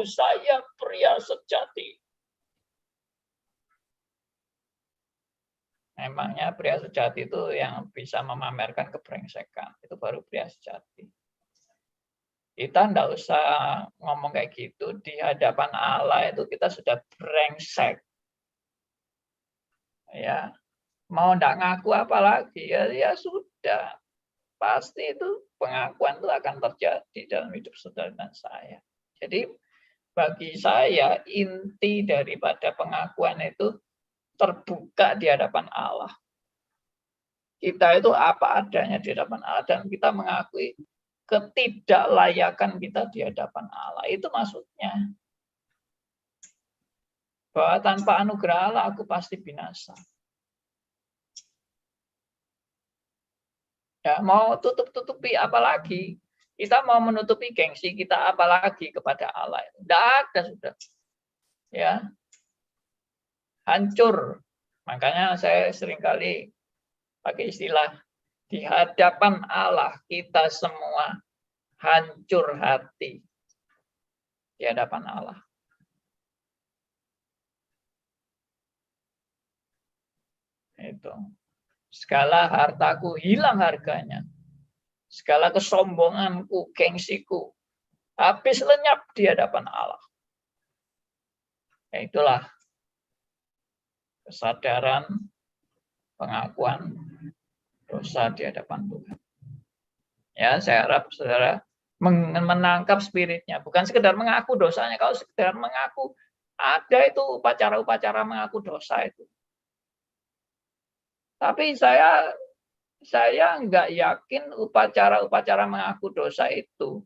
saya pria sejati. Emangnya pria sejati itu yang bisa memamerkan kebrengsekan. Itu baru pria sejati. Kita enggak usah ngomong kayak gitu. Di hadapan Allah itu kita sudah brengsek. Ya, mau enggak ngaku apalagi ya sudah. Pasti itu pengakuan itu akan terjadi dalam hidup saudara dan saya. Jadi bagi saya inti daripada pengakuan itu terbuka di hadapan Allah. Kita itu apa adanya di hadapan Allah dan kita mengakui ketidaklayakan kita di hadapan Allah. Itu maksudnya. Bahwa tanpa anugerah Allah aku pasti binasa. Ya, mau tutup-tutupi apalagi? Kita mau menutupi gengsi kita apalagi kepada Allah? Tidak ada sudah. Ya. Hancur. Makanya saya seringkali pakai istilah di hadapan Allah kita semua hancur hati di hadapan Allah. Itu. Segala hartaku hilang harganya. Segala kesombonganku, gengsiku habis lenyap di hadapan Allah. Ya, itulah kesadaran, pengakuan dosa di hadapan Tuhan. Ya, saya harap saudara menangkap spiritnya, bukan sekedar mengaku dosanya. Kalau sekedar mengaku, ada itu upacara-upacara mengaku dosa itu. Tapi saya nggak yakin upacara-upacara mengaku dosa itu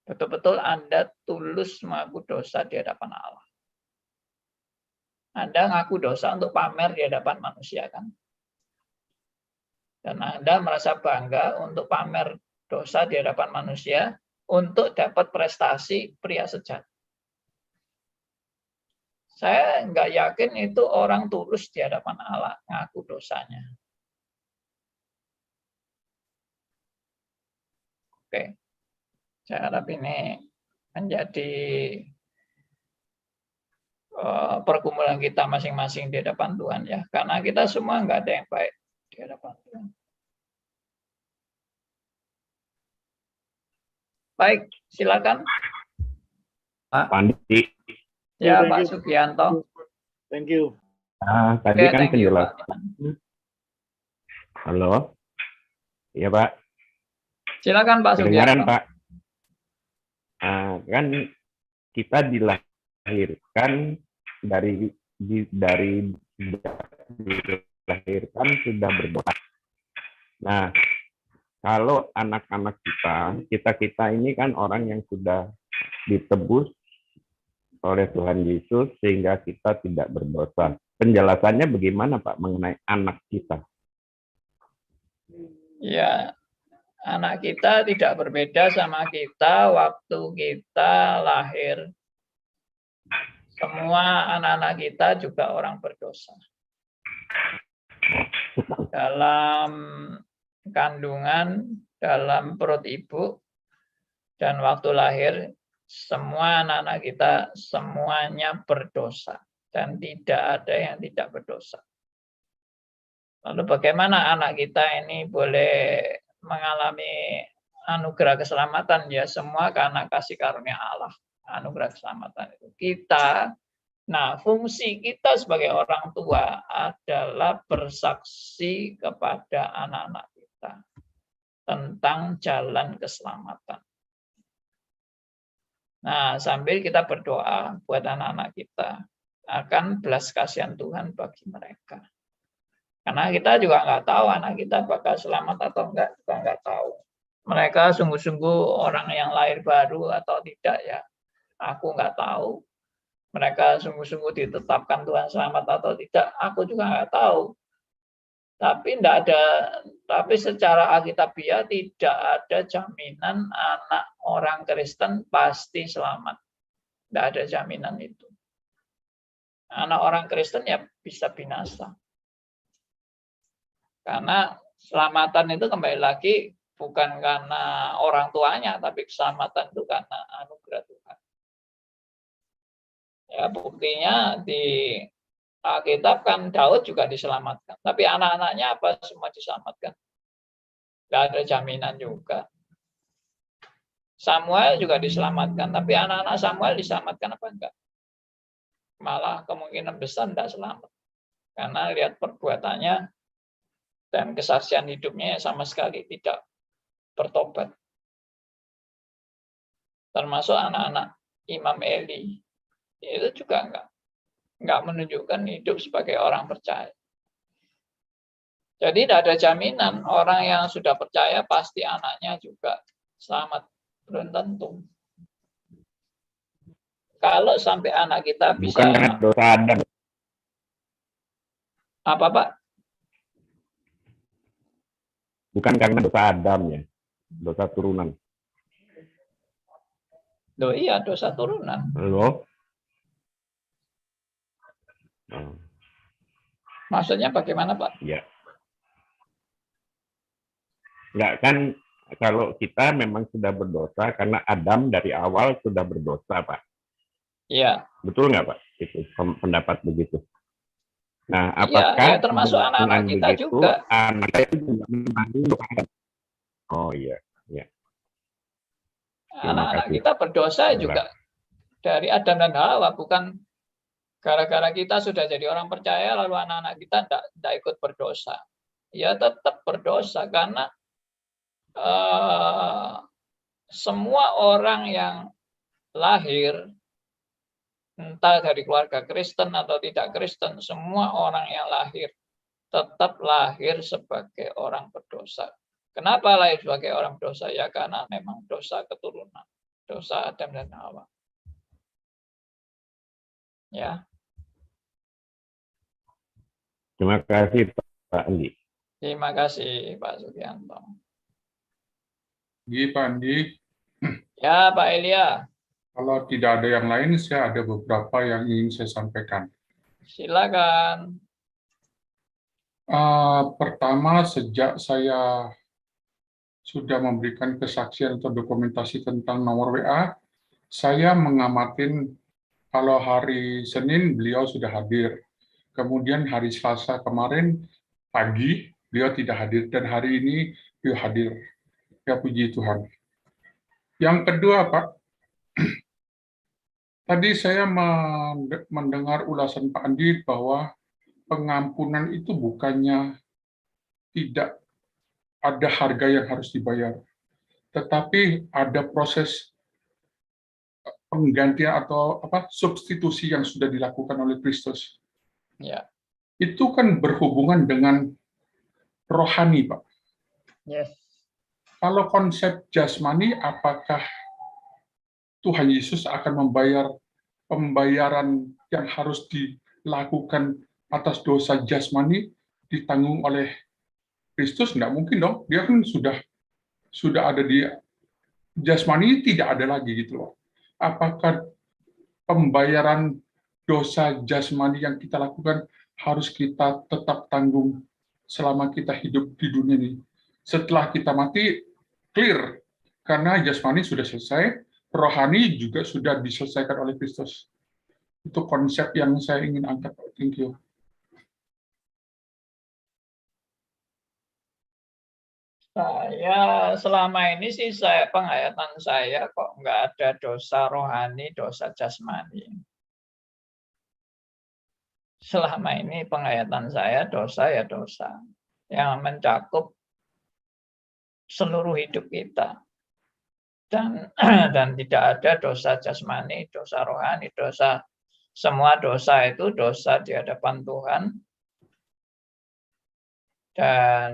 betul-betul Anda tulus mengaku dosa di hadapan Allah. Anda ngaku dosa untuk pamer di hadapan manusia, kan? Dan Anda merasa bangga untuk pamer dosa di hadapan manusia untuk dapat prestasi pria sejati. Saya nggak yakin itu orang tulus di hadapan Allah ngaku dosanya. Oke, saya harap ini menjadi pergumulan kita masing-masing di hadapan Tuhan, ya, karena kita semua nggak ada yang baik di hadapan Tuhan. Baik, silakan Pak Pandi. ya, Thank Pak you. Sugianto. Thank you. Tadi Oke, kan thank you, penjelasan. Pak. Halo. Iya, Pak. Silakan Pak Kedengaran, Sugianto. Pak. Kan kita dilahirkan dilahirkan sudah berdosa. Nah, kalau anak-anak kita ini kan orang yang sudah ditebus oleh Tuhan Yesus sehingga kita tidak berdosa. Penjelasannya bagaimana, Pak, mengenai anak kita? Ya, anak kita tidak berbeda sama kita waktu kita lahir. Semua anak-anak kita juga orang berdosa. Dalam kandungan, dalam perut ibu, dan waktu lahir, semua anak-anak kita semuanya berdosa. Dan tidak ada yang tidak berdosa. Lalu bagaimana anak kita ini boleh mengalami anugerah keselamatan? Ya, semua karena kasih karunia Allah. Anugerah keselamatan itu kita. Nah, fungsi kita sebagai orang tua adalah bersaksi kepada anak-anak kita tentang jalan keselamatan. Nah, sambil kita berdoa buat anak-anak kita akan belas kasihan Tuhan bagi mereka. Karena kita juga nggak tahu anak kita bakal selamat atau enggak, juga nggak tahu. Mereka sungguh-sungguh orang yang lahir baru atau tidak, ya. Aku nggak tahu. Mereka sungguh-sungguh ditetapkan Tuhan selamat atau tidak, aku juga nggak tahu. Tapi secara alkitabiah tidak ada jaminan anak orang Kristen pasti selamat. Tidak ada jaminan itu. Anak orang Kristen ya bisa binasa. Karena keselamatan itu kembali lagi bukan karena orang tuanya, tapi keselamatan itu karena anugerah Tuhan. Ya, buktinya di Alkitab kan Daud juga diselamatkan, tapi anak-anaknya apa semua diselamatkan? Tidak ada jaminan juga. Samuel juga diselamatkan, tapi anak-anak Samuel diselamatkan apa enggak? Malah kemungkinan besar tidak selamat, karena lihat perbuatannya dan kesaksian hidupnya sama sekali tidak bertobat. Termasuk anak-anak Imam Eli, itu juga enggak menunjukkan hidup sebagai orang percaya. Jadi tidak ada jaminan orang yang sudah percaya pasti anaknya juga selamat, belum tentu. Kalau sampai anak kita bisa, Bukan karena dosa Adam. apa Pak? Bukan karena dosa Adam, ya, dosa turunan. Loh iya, dosa turunan. Halo. Maksudnya bagaimana Pak? Ya. Enggak, kan kalau kita memang sudah berdosa karena Adam dari awal sudah berdosa, Pak. Iya. Betul nggak, Pak? Itu pendapat begitu. Nah, Iya, apakah ya, termasuk anak-anak kita begitu, juga. anak kita itu juga mengandung dosa Adam? Oh iya, iya. Anak-anak kasih. kita berdosa Jelas. juga dari Adam dan Hawa, bukan gara-gara kita sudah jadi orang percaya lalu anak-anak kita tidak ikut berdosa. Ya tetap berdosa karena semua orang yang lahir entah dari keluarga Kristen atau tidak Kristen, semua orang yang lahir tetap lahir sebagai orang berdosa. Kenapa lahir sebagai orang berdosa? Ya karena memang dosa keturunan, dosa Adam dan Hawa. Ya. Terima kasih Pak Andi. Terima kasih Pak Sugianto. Pak Andi, Ya Pak Elia, kalau tidak ada yang lain, saya ada beberapa yang ingin saya sampaikan. silakan. Pertama, sejak saya sudah memberikan kesaksian atau dokumentasi tentang nomor WA, saya mengamati kalau hari Senin beliau sudah hadir. Kemudian hari Selasa kemarin pagi beliau tidak hadir, dan hari ini beliau hadir. Ya puji Tuhan. Yang kedua, Pak, tadi saya mendengar ulasan Pak Andi bahwa pengampunan itu bukannya tidak ada harga yang harus dibayar, tetapi ada proses penggantian atau substitusi yang sudah dilakukan oleh Kristus. Ya. Itu kan berhubungan dengan rohani, Pak. Yes. Kalau konsep jasmani, apakah Tuhan Yesus akan membayar pembayaran yang harus dilakukan atas dosa jasmani ditanggung oleh Kristus? Nggak mungkin dong. Dia kan sudah ada di jasmani, tidak ada lagi gitu loh. Apakah pembayaran dosa jasmani yang kita lakukan harus kita tetap tanggung selama kita hidup di dunia ini? Setelah kita mati, clear. Karena jasmani sudah selesai, rohani juga sudah diselesaikan oleh Kristus. Itu konsep yang saya ingin angkat. Thank you. Saya selama ini sih penghayatan saya kok nggak ada dosa rohani, dosa jasmani. Selama ini penghayatan saya dosa ya dosa yang mencakup seluruh hidup kita. Dan tidak ada dosa jasmani, dosa rohani, semua dosa itu dosa di hadapan Tuhan. Dan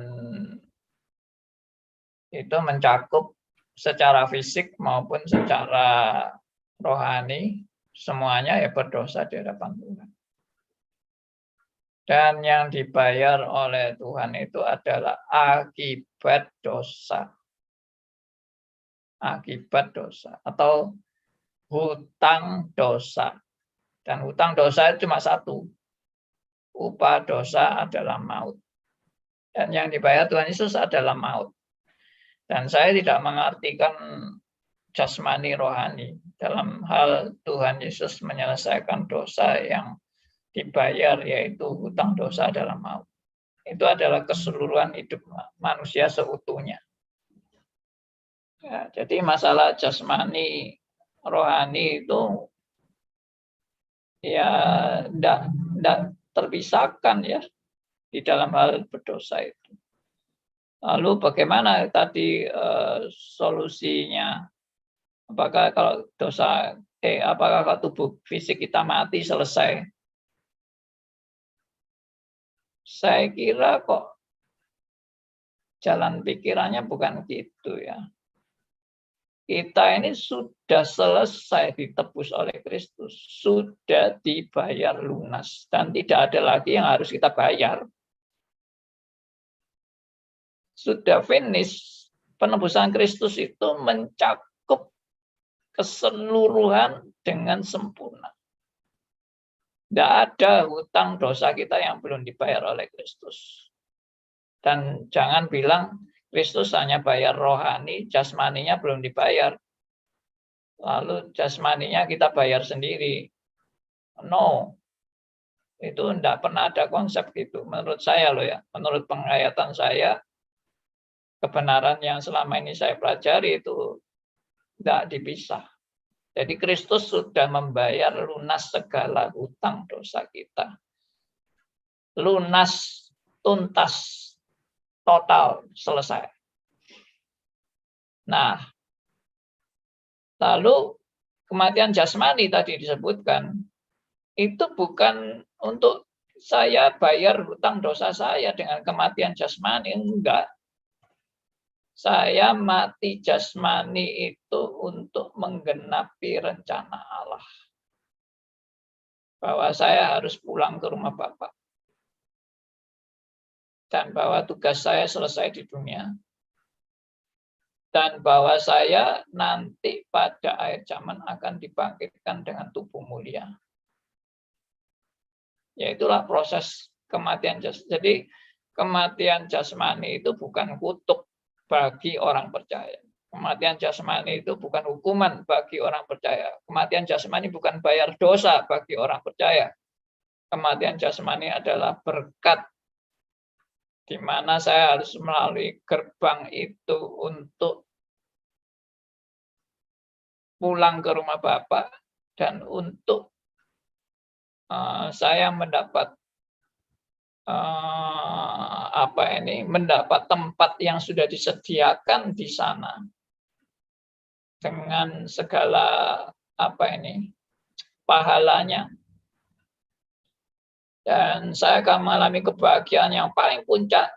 itu mencakup secara fisik maupun secara rohani, semuanya ya berdosa di hadapan Tuhan. Dan yang dibayar oleh Tuhan itu adalah akibat dosa. Akibat dosa atau hutang dosa. Dan hutang dosa itu cuma satu. Upah dosa adalah maut. Dan yang dibayar Tuhan Yesus adalah maut. Dan saya tidak mengartikan jasmani rohani dalam hal Tuhan Yesus menyelesaikan dosa yang dibayar, yaitu hutang dosa adalah maut. Itu adalah keseluruhan hidup manusia seutuhnya. Ya, jadi masalah jasmani rohani itu ya tidak terpisahkan ya di dalam hal berdosa itu. Lalu bagaimana tadi solusinya? Apakah kalau apakah kalau tubuh fisik kita mati selesai? Saya kira kok jalan pikirannya bukan gitu ya. Kita ini sudah selesai ditebus oleh Kristus, sudah dibayar lunas, dan tidak ada lagi yang harus kita bayar. Sudah finish. Penebusan Kristus itu mencakup keseluruhan dengan sempurna. Tidak ada hutang dosa kita yang belum dibayar oleh Kristus. Dan jangan bilang Kristus hanya bayar rohani, jasmaninya belum dibayar. Lalu jasmaninya kita bayar sendiri. No. Itu tidak pernah ada konsep gitu. Menurut saya loh ya. Menurut penghayatan saya, kebenaran yang selama ini saya pelajari itu tidak dipisah. Jadi Kristus sudah membayar lunas segala hutang dosa kita. Lunas, tuntas, total, selesai. Nah, lalu kematian jasmani tadi disebutkan, itu bukan untuk saya bayar hutang dosa saya dengan kematian jasmani? Enggak. Saya mati jasmani itu untuk menggenapi rencana Allah. Bahwa saya harus pulang ke rumah Bapa. Dan bahwa tugas saya selesai di dunia. Dan bahwa saya nanti pada akhir zaman akan dibangkitkan dengan tubuh mulia. Yaitulah proses kematian jasmani. Jadi kematian jasmani itu bukan kutuk bagi orang percaya. Kematian jasmani itu bukan hukuman bagi orang percaya. Kematian jasmani bukan bayar dosa bagi orang percaya. Kematian jasmani adalah berkat, di mana saya harus melalui gerbang itu untuk pulang ke rumah Bapa dan untuk saya mendapat mendapat tempat yang sudah disediakan di sana dengan segala pahalanya. Dan saya akan mengalami kebahagiaan yang paling puncak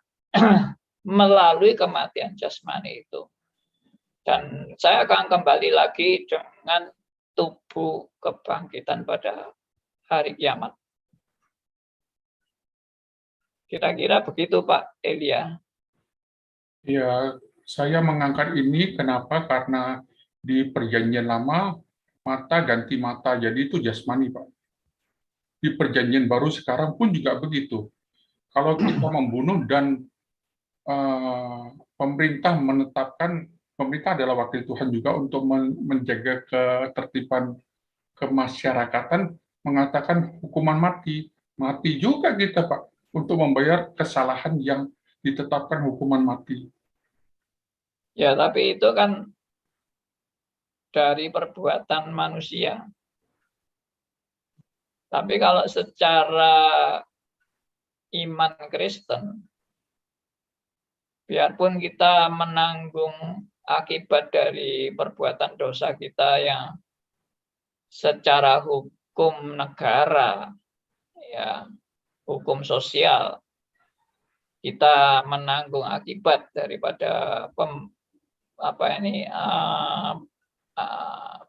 melalui kematian jasmani itu. Dan saya akan kembali lagi dengan tubuh kebangkitan pada hari kiamat. Kira-kira begitu Pak Elia. Ya, saya mengangkat ini kenapa? Karena di Perjanjian Lama mata ganti mata, jadi itu jasmani, Pak. Di Perjanjian Baru sekarang pun juga begitu. Kalau kita membunuh dan pemerintah adalah wakil Tuhan juga untuk menjaga ketertiban kemasyarakatan, mengatakan hukuman mati. Mati juga kita, Pak, untuk membayar kesalahan yang ditetapkan hukuman mati. Ya, tapi itu kan dari perbuatan manusia. Tapi kalau secara iman Kristen, biarpun kita menanggung akibat dari perbuatan dosa kita yang secara hukum negara, ya, hukum sosial, kita menanggung akibat daripada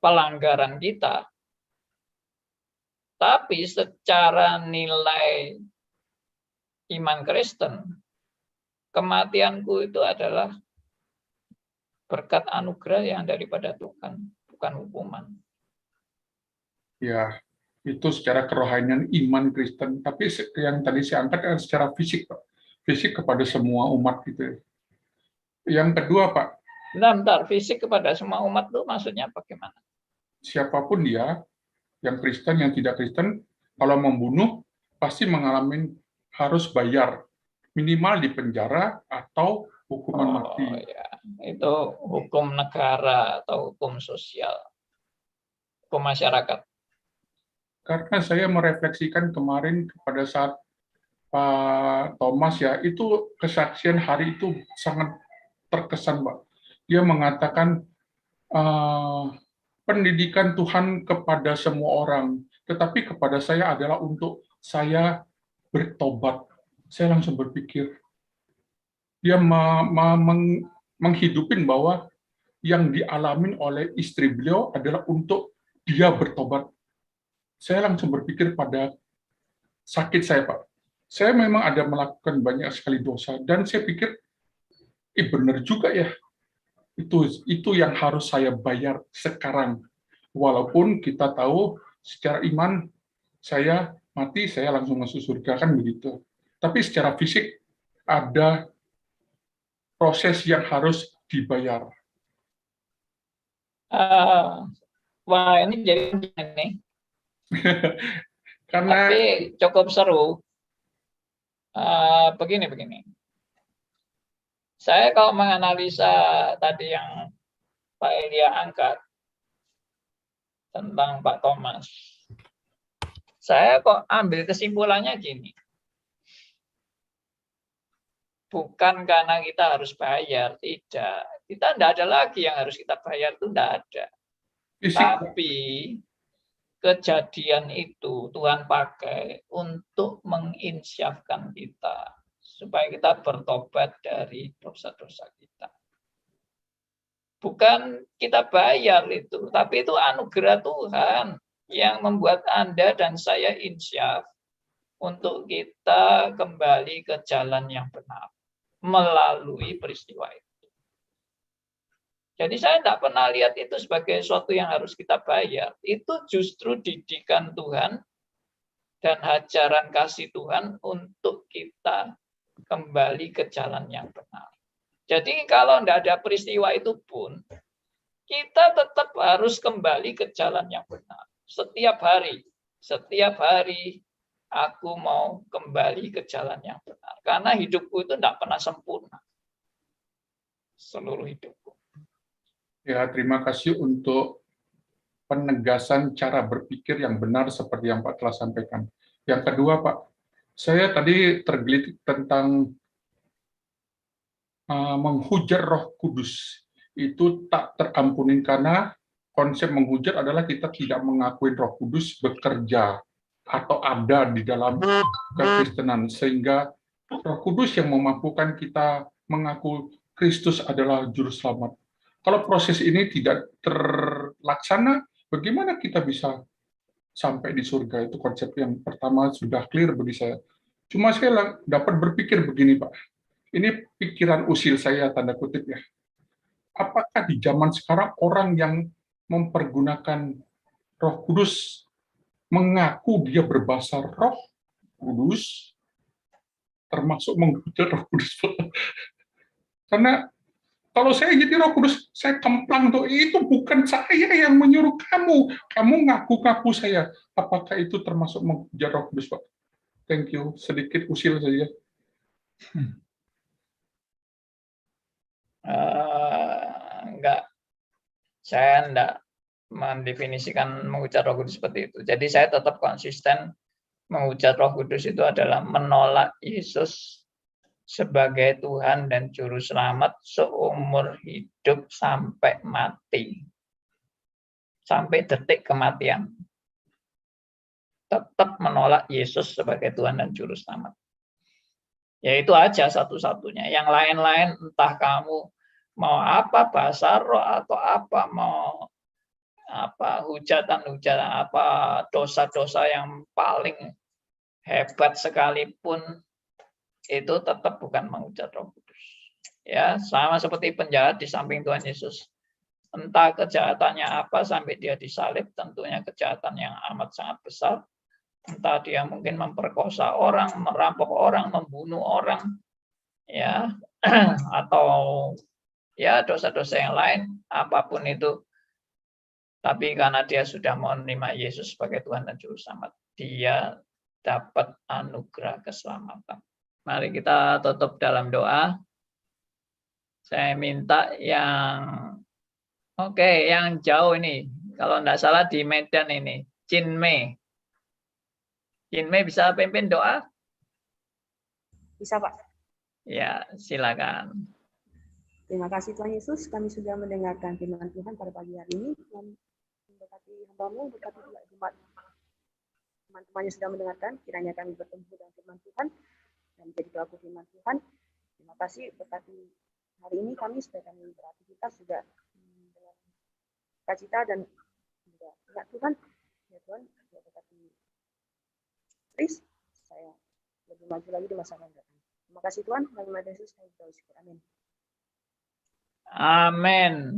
pelanggaran kita. Tapi secara nilai iman Kristen, kematianku itu adalah berkat anugerah yang daripada Tuhan, bukan hukuman. Ya, itu secara kerohanian iman Kristen. Tapi yang tadi saya angkat adalah secara fisik, Pak. Fisik kepada semua umat gitu. Yang kedua, Pak. Bentar, fisik kepada semua umat itu maksudnya bagaimana? Siapapun dia, yang Kristen, yang tidak Kristen, kalau membunuh pasti mengalami harus bayar. Minimal di penjara atau hukuman mati. Ya. Itu hukum negara atau hukum sosial, hukum masyarakat. Karena saya merefleksikan kemarin pada saat Pak Thomas ya, itu kesaksian hari itu sangat terkesan, Pak. Dia mengatakan pendidikan Tuhan kepada semua orang, tetapi kepada saya adalah untuk saya bertobat. Saya langsung berpikir, dia menghidupin bahwa yang dialamin oleh istri beliau adalah untuk dia bertobat. Saya langsung berpikir pada sakit saya, Pak. Saya memang ada melakukan banyak sekali dosa, dan saya pikir, benar juga ya, itu yang harus saya bayar sekarang. Walaupun kita tahu secara iman, saya mati, saya langsung masuk surga, kan begitu. Tapi secara fisik, ada proses yang harus dibayar. Wah, ini jadi ini. Karena tapi cukup seru. Begini. Saya kalau menganalisa tadi yang Pak Elia angkat tentang Pak Thomas, saya kok ambil kesimpulannya gini. Bukan karena kita harus bayar, tidak. Kita tidak ada lagi yang harus kita bayar, itu tidak ada. Tapi kejadian itu Tuhan pakai untuk menginsyafkan kita supaya kita bertobat dari dosa-dosa kita. Bukan kita bayar itu, tapi itu anugerah Tuhan yang membuat Anda dan saya insyaf untuk kita kembali ke jalan yang benar melalui peristiwa itu. Jadi saya tidak pernah lihat itu sebagai sesuatu yang harus kita bayar. Itu justru didikan Tuhan dan ajaran kasih Tuhan untuk kita kembali ke jalan yang benar. Jadi kalau tidak ada peristiwa itu pun, kita tetap harus kembali ke jalan yang benar. Setiap hari aku mau kembali ke jalan yang benar. Karena hidupku itu tidak pernah sempurna. Seluruh hidupku. Ya, terima kasih untuk penegasan cara berpikir yang benar seperti yang Pak telah sampaikan. Yang kedua, Pak, saya tadi tergelitik tentang menghujat Roh Kudus. Itu tak terampuni karena konsep menghujat adalah kita tidak mengakui Roh Kudus bekerja atau ada di dalam kekristenan, sehingga Roh Kudus yang memampukan kita mengaku Kristus adalah juru selamat. Kalau proses ini tidak terlaksana, bagaimana kita bisa sampai di surga? Itu konsep yang pertama sudah clear bagi saya. Cuma saya dapat berpikir begini, Pak. Ini pikiran usil saya, tanda kutip ya. Apakah di zaman sekarang orang yang mempergunakan Roh Kudus mengaku dia berbahasa Roh Kudus, termasuk menghujat Roh Kudus? Karena kalau saya jadi Roh Kudus, saya kemplang tuh, itu bukan saya yang menyuruh kamu. Kamu ngaku-ngaku saya. Apakah itu termasuk menghujat Roh Kudus, Pak? Thank you. Sedikit usil saja. Enggak. Saya enggak mendefinisikan menghujat Roh Kudus seperti itu. Jadi saya tetap konsisten menghujat Roh Kudus itu adalah menolak Yesus sebagai Tuhan dan Juru Selamat seumur hidup sampai mati. Sampai detik kematian. Tetap menolak Yesus sebagai Tuhan dan Juru Selamat. Ya itu aja satu-satunya. Yang lain-lain entah kamu mau apa, bahasa roh atau apa, mau apa hujatan-hujatan, apa dosa-dosa yang paling hebat sekalipun, itu tetap bukan menghujat Roh Kudus. Ya, sama seperti penjahat di samping Tuhan Yesus. Entah kejahatannya apa sampai dia disalib, tentunya kejahatan yang amat sangat besar. Entah dia mungkin memperkosa orang, merampok orang, membunuh orang, ya, atau ya dosa-dosa yang lain, apapun itu. Tapi karena dia sudah menerima Yesus sebagai Tuhan dan Juru Selamat, dia dapat anugerah keselamatan. Mari kita tutup dalam doa. Saya minta yang yang jauh ini, kalau tidak salah di Medan ini, Cinme. Cinme bisa pimpin doa? Bisa, Pak. Ya, silakan. Terima kasih Tuhan Yesus, kami sudah mendengarkan firman Tuhan pada pagi hari ini. Tuhan berkati hamba-Mu, berkati juga jemaat teman-teman yang sudah mendengarkan. Kiranya kami bertemu dengan firman Tuhan dan menjadi pelaku firman Tuhan. Terima kasih berkati hari ini kami supaya kami beraktivitas juga dengan sukacita dan juga ingat Tuhan. Ya Tuhan, ya berkati Tris, saya lebih maju lagi di masa akan datang. Terima kasih Tuhan, dalam nama Yesus kami bersyukur. Amin. Amin.